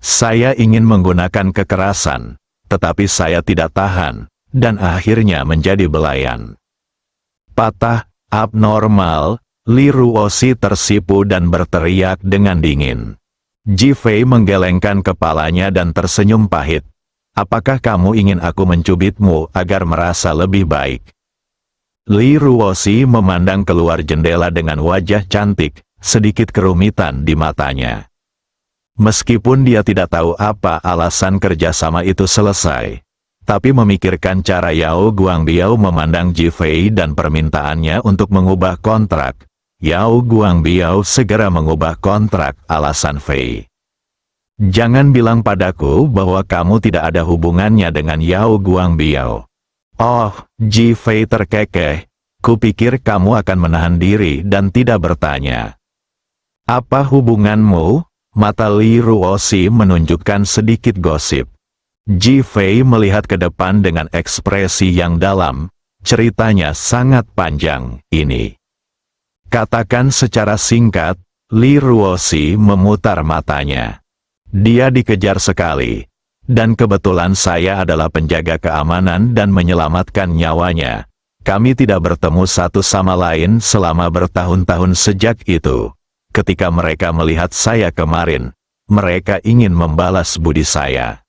Saya ingin menggunakan kekerasan, tetapi saya tidak tahan, dan akhirnya menjadi belayan. Patah, abnormal, Li Ruoxi tersipu dan berteriak dengan dingin. Ji Fei menggelengkan kepalanya dan tersenyum pahit. Apakah kamu ingin aku mencubitmu agar merasa lebih baik? Li Ruoxi memandang keluar jendela dengan wajah cantik, sedikit kerumitan di matanya. Meskipun dia tidak tahu apa alasan kerjasama itu selesai, tapi memikirkan cara Yao Guangbiao memandang Ji Fei dan permintaannya untuk mengubah kontrak, Yao Guangbiao segera mengubah kontrak alasan Fei. Jangan bilang padaku bahwa kamu tidak ada hubungannya dengan Yao Guangbiao. Oh, Ji Fei terkekeh. Kupikir kamu akan menahan diri dan tidak bertanya. Apa hubunganmu? Mata Li Ruoxi menunjukkan sedikit gosip. Ji Fei melihat ke depan dengan ekspresi yang dalam. Ceritanya sangat panjang, ini. Katakan secara singkat, Li Ruoxi memutar matanya. Dia dikejar sekali. Dan kebetulan saya adalah penjaga keamanan dan menyelamatkan nyawanya. Kami tidak bertemu satu sama lain selama bertahun-tahun sejak itu. Ketika mereka melihat saya kemarin, mereka ingin membalas budi saya.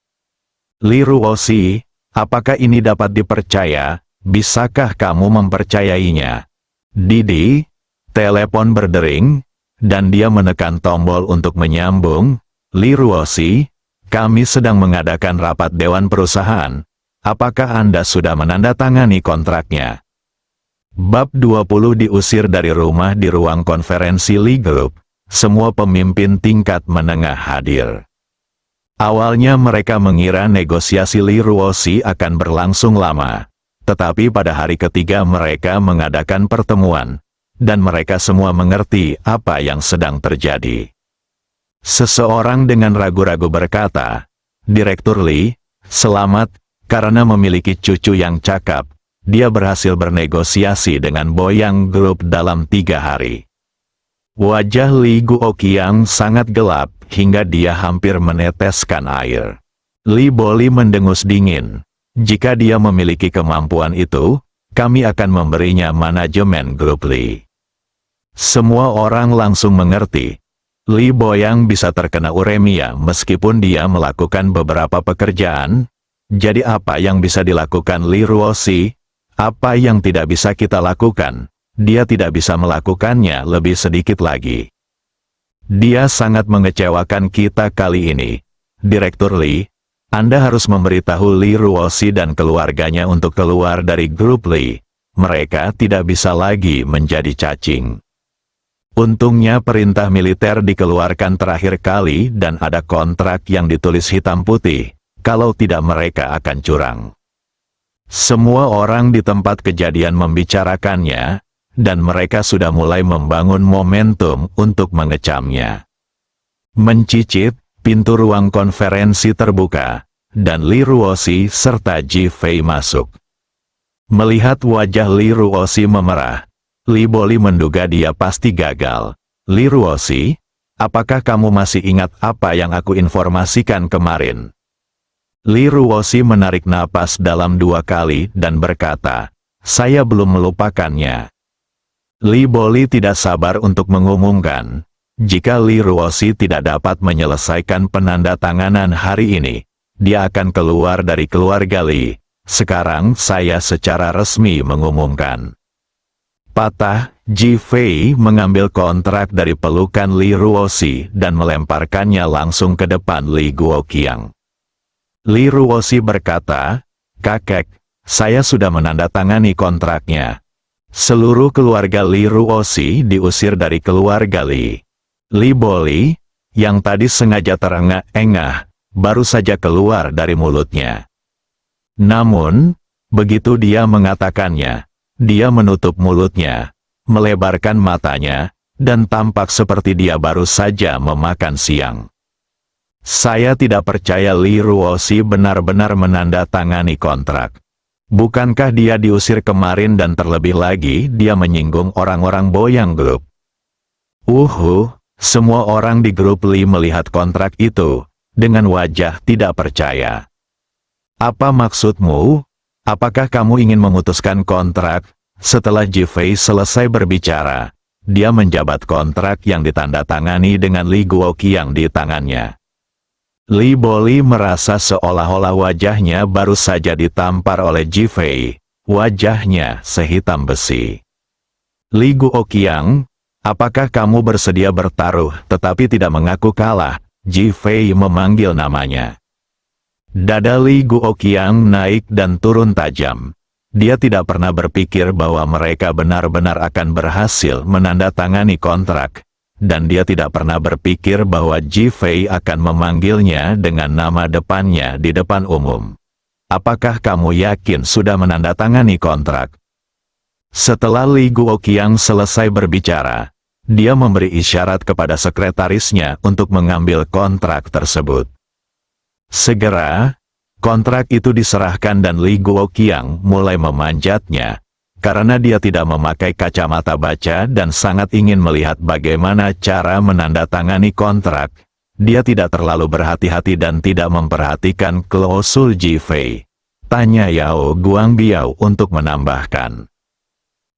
Li Ruoxi, apakah ini dapat dipercaya? Bisakah kamu mempercayainya? Didi, telepon berdering, dan dia menekan tombol untuk menyambung. Li Ruoxi, kami sedang mengadakan rapat dewan perusahaan. Apakah Anda sudah menandatangani kontraknya? Bab 20 diusir dari rumah di ruang konferensi Li Group. Semua pemimpin tingkat menengah hadir. Awalnya mereka mengira negosiasi Li Ruoxi akan berlangsung lama. Tetapi pada hari ketiga mereka mengadakan pertemuan. Dan mereka semua mengerti apa yang sedang terjadi. Seseorang dengan ragu-ragu berkata, Direktur Li, selamat. Karena memiliki cucu yang cakap, dia berhasil bernegosiasi dengan Boyang Group dalam 3 hari. Wajah Li Guoqiang sangat gelap, hingga dia hampir meneteskan air. Li Boli mendengus dingin. Jika dia memiliki kemampuan itu, kami akan memberinya manajemen grup Li. Semua orang langsung mengerti. Li Boyang bisa terkena uremia meskipun dia melakukan beberapa pekerjaan. Jadi apa yang bisa dilakukan Li Ruoxi? Apa yang tidak bisa kita lakukan? Dia tidak bisa melakukannya lebih sedikit lagi. Dia sangat mengecewakan kita kali ini. Direktur Li, Anda harus memberitahu Li Ruoxi dan keluarganya untuk keluar dari grup Li. Mereka tidak bisa lagi menjadi cacing. Untungnya perintah militer dikeluarkan terakhir kali dan ada kontrak yang ditulis hitam putih. Kalau tidak mereka akan curang. Semua orang di tempat kejadian membicarakannya, dan mereka sudah mulai membangun momentum untuk mengecamnya. Mencicit, pintu ruang konferensi terbuka, dan Li Ruoxi serta Ji Fei masuk. Melihat wajah Li Ruoxi memerah, Li Boli menduga dia pasti gagal. Li Ruoxi, apakah kamu masih ingat apa yang aku informasikan kemarin? Li Ruoxi menarik napas dalam 2 kali dan berkata, saya belum melupakannya. Li Boli tidak sabar untuk mengumumkan, jika Li Ruoxi tidak dapat menyelesaikan penandatanganan hari ini, dia akan keluar dari keluarga Li. Sekarang saya secara resmi mengumumkan. Patah, Ji Fei mengambil kontrak dari pelukan Li Ruoxi dan melemparkannya langsung ke depan Li Guoqiang. Li Ruoxi berkata, kakek, saya sudah menandatangani kontraknya. Seluruh keluarga Li Ruoxi diusir dari keluarga Li. Li Boli, yang tadi sengaja terengah-engah, baru saja keluar dari mulutnya. Namun, begitu dia mengatakannya, dia menutup mulutnya, melebarkan matanya, dan tampak seperti dia baru saja memakan siang. Saya tidak percaya Li Ruoxi benar-benar menandatangani kontrak. Bukankah dia diusir kemarin dan terlebih lagi dia menyinggung orang-orang Boyang Group? Semua orang di grup Li melihat kontrak itu, dengan wajah tidak percaya. Apa maksudmu? Apakah kamu ingin memutuskan kontrak? Setelah Ji Fei selesai berbicara, dia menjabat kontrak yang ditandatangani dengan Li Guoqiang di tangannya. Li Boli merasa seolah-olah wajahnya baru saja ditampar oleh Ji Fei, wajahnya sehitam besi. Li Guoqiang, apakah kamu bersedia bertaruh tetapi tidak mengaku kalah? Ji Fei memanggil namanya. Dada Li Guoqiang naik dan turun tajam. Dia tidak pernah berpikir bahwa mereka benar-benar akan berhasil menandatangani kontrak. dan dia tidak pernah berpikir bahwa Ji Fei akan memanggilnya dengan nama depannya di depan umum. Apakah kamu yakin sudah menandatangani kontrak? Setelah Li Guoqiang selesai berbicara, dia memberi isyarat kepada sekretarisnya untuk mengambil kontrak tersebut. Segera, kontrak itu diserahkan dan Li Guoqiang mulai memanjatnya, karena dia tidak memakai kacamata baca dan sangat ingin melihat bagaimana cara menandatangani kontrak. Dia tidak terlalu berhati-hati dan tidak memperhatikan klausul Ji Fei. Tanya Yao Guangbiao untuk menambahkan.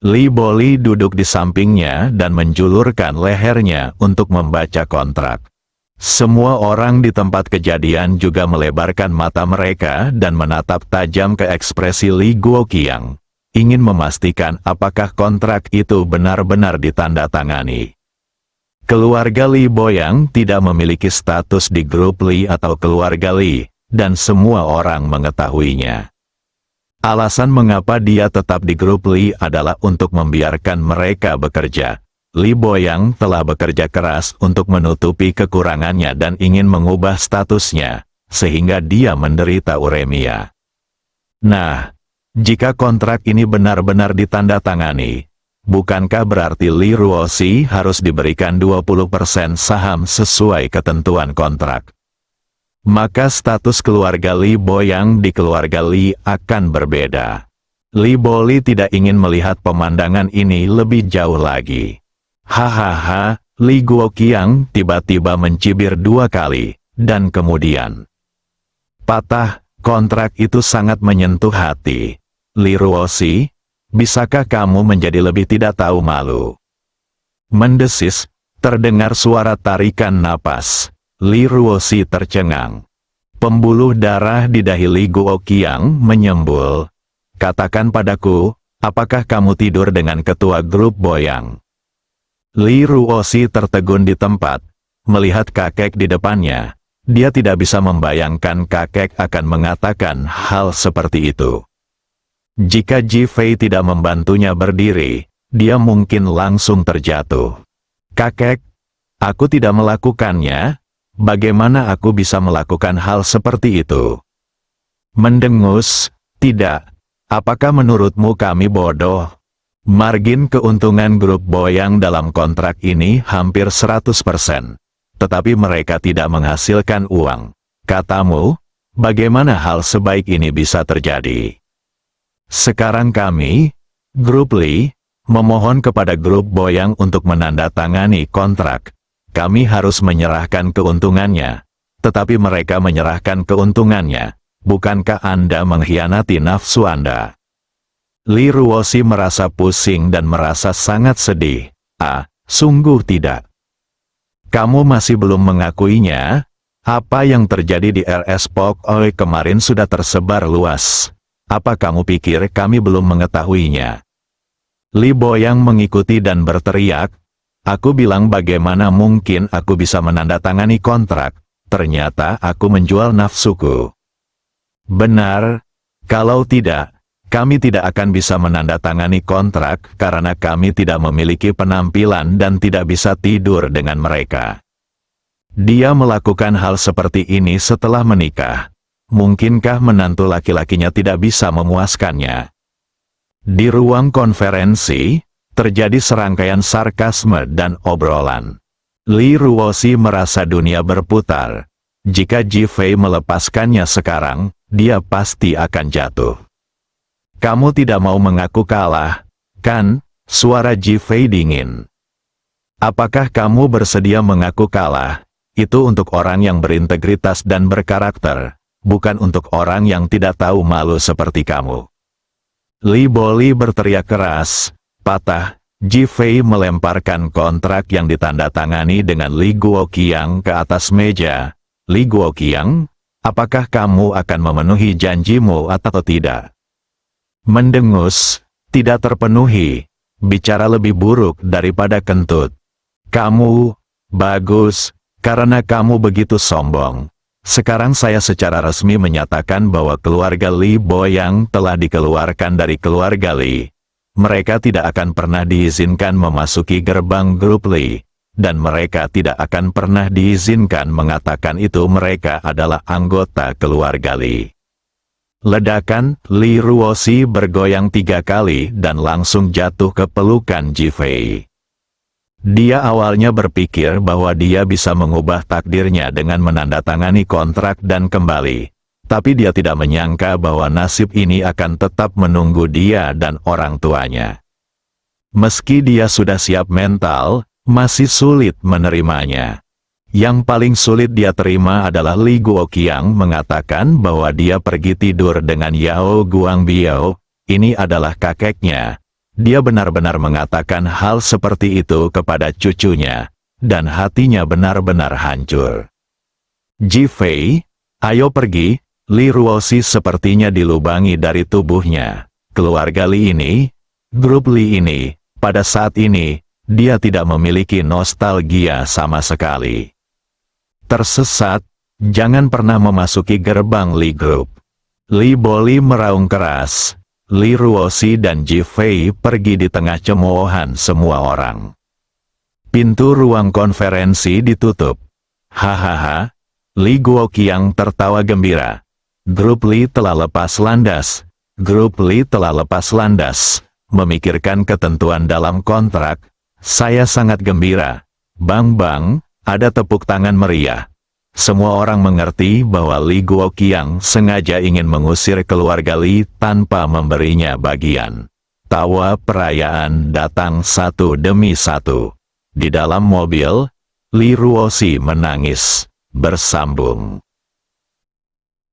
Li Boli duduk di sampingnya dan menjulurkan lehernya untuk membaca kontrak. Semua orang di tempat kejadian juga melebarkan mata mereka dan menatap tajam ke ekspresi Li Guoqiang, ingin memastikan apakah kontrak itu benar-benar ditandatangani. Keluarga Li Boyang tidak memiliki status di grup Li atau keluarga Li, dan semua orang mengetahuinya. Alasan mengapa dia tetap di grup Li adalah untuk membiarkan mereka bekerja. Li Boyang telah bekerja keras untuk menutupi kekurangannya dan ingin mengubah statusnya, sehingga dia menderita uremia. Nah, jika kontrak ini benar-benar ditandatangani, bukankah berarti Li Ruoxi harus diberikan 20% saham sesuai ketentuan kontrak? Maka status keluarga Li Boyang di keluarga Li akan berbeda. Li Boli tidak ingin melihat pemandangan ini lebih jauh lagi. Hahaha, Li Guoqiang tiba-tiba mencibir 2 kali, dan kemudian patah. Kontrak itu sangat menyentuh hati. Li Ruoxi, bisakah kamu menjadi lebih tidak tahu malu? Mendesis, terdengar suara tarikan napas. Li Ruoxi tercengang. Pembuluh darah di dahi Li Guoqiang menyembul. Katakan padaku, apakah kamu tidur dengan ketua grup Boyang? Li Ruoxi tertegun di tempat, melihat kakek di depannya. Dia tidak bisa membayangkan kakek akan mengatakan hal seperti itu. Jika Ji Fei tidak membantunya berdiri, dia mungkin langsung terjatuh. Kakek, aku tidak melakukannya. Bagaimana aku bisa melakukan hal seperti itu? Mendengus, tidak. Apakah menurutmu kami bodoh? Margin keuntungan grup Boyang dalam kontrak ini hampir 100%. Tetapi mereka tidak menghasilkan uang. Katamu, bagaimana hal sebaik ini bisa terjadi? Sekarang kami, grup Li, memohon kepada grup Boyang untuk menandatangani kontrak. Kami harus menyerahkan keuntungannya. Tetapi mereka menyerahkan keuntungannya. Bukankah Anda mengkhianati nafsu Anda? Li Ruoxi merasa pusing dan merasa sangat sedih. Sungguh tidak. Kamu masih belum mengakuinya? Apa yang terjadi di RS Pok Oi kemarin sudah tersebar luas. Apa kamu pikir kami belum mengetahuinya? Li Boyang mengikuti dan berteriak, aku bilang bagaimana mungkin aku bisa menandatangani kontrak, ternyata aku menjual nafsuku. Benar, kalau tidak, kami tidak akan bisa menandatangani kontrak karena kami tidak memiliki penampilan dan tidak bisa tidur dengan mereka. Dia melakukan hal seperti ini setelah menikah. Mungkinkah menantu laki-lakinya tidak bisa memuaskannya? Di ruang konferensi, terjadi serangkaian sarkasme dan obrolan. Li Ruoxi merasa dunia berputar. Jika Ji Fei melepaskannya sekarang, dia pasti akan jatuh. Kamu tidak mau mengaku kalah, kan? Suara Ji Fei dingin. Apakah kamu bersedia mengaku kalah? Itu untuk orang yang berintegritas dan berkarakter, bukan untuk orang yang tidak tahu malu seperti kamu. Li Boli berteriak keras, patah. Ji Fei melemparkan kontrak yang ditandatangani dengan Li Guoqiang ke atas meja. Li Guoqiang, apakah kamu akan memenuhi janjimu atau tidak? Mendengus, tidak terpenuhi. Bicara lebih buruk daripada kentut. Kamu, bagus, karena kamu begitu sombong. Sekarang saya secara resmi menyatakan bahwa keluarga Li Boyang telah dikeluarkan dari keluarga Li. Mereka tidak akan pernah diizinkan memasuki gerbang grup Li. dan mereka tidak akan pernah diizinkan mengatakan itu mereka adalah anggota keluarga Li. Ledakan, Li Ruoxi bergoyang 3 kali dan langsung jatuh ke pelukan Ji Fei. Dia awalnya berpikir bahwa dia bisa mengubah takdirnya dengan menandatangani kontrak dan kembali. Tapi dia tidak menyangka bahwa nasib ini akan tetap menunggu dia dan orang tuanya. Meski dia sudah siap mental, masih sulit menerimanya. Yang paling sulit dia terima adalah Li Guoqiang mengatakan bahwa dia pergi tidur dengan Yao Guangbiao, ini adalah kakeknya. Dia benar-benar mengatakan hal seperti itu kepada cucunya, dan hatinya benar-benar hancur. Ji Fei, ayo pergi, Li Ruoxi sepertinya dilubangi dari tubuhnya. Keluarga Li ini, grup Li ini, pada saat ini, dia tidak memiliki nostalgia sama sekali. Tersesat, jangan pernah memasuki gerbang Li Group. Li Boli meraung keras. Li Ruoxi dan Ji Fei pergi di tengah cemoohan semua orang. Pintu ruang konferensi ditutup. Hahaha, Li Guoqiang tertawa gembira. Grup Li telah lepas landas. Grup Li telah lepas landas. Memikirkan ketentuan dalam kontrak, saya sangat gembira. Bang, ada tepuk tangan meriah. Semua orang mengerti bahwa Li Guoqiang sengaja ingin mengusir keluarga Li tanpa memberinya bagian. Tawa perayaan datang satu demi satu. Di dalam mobil, Li Ruoxi menangis, bersambung.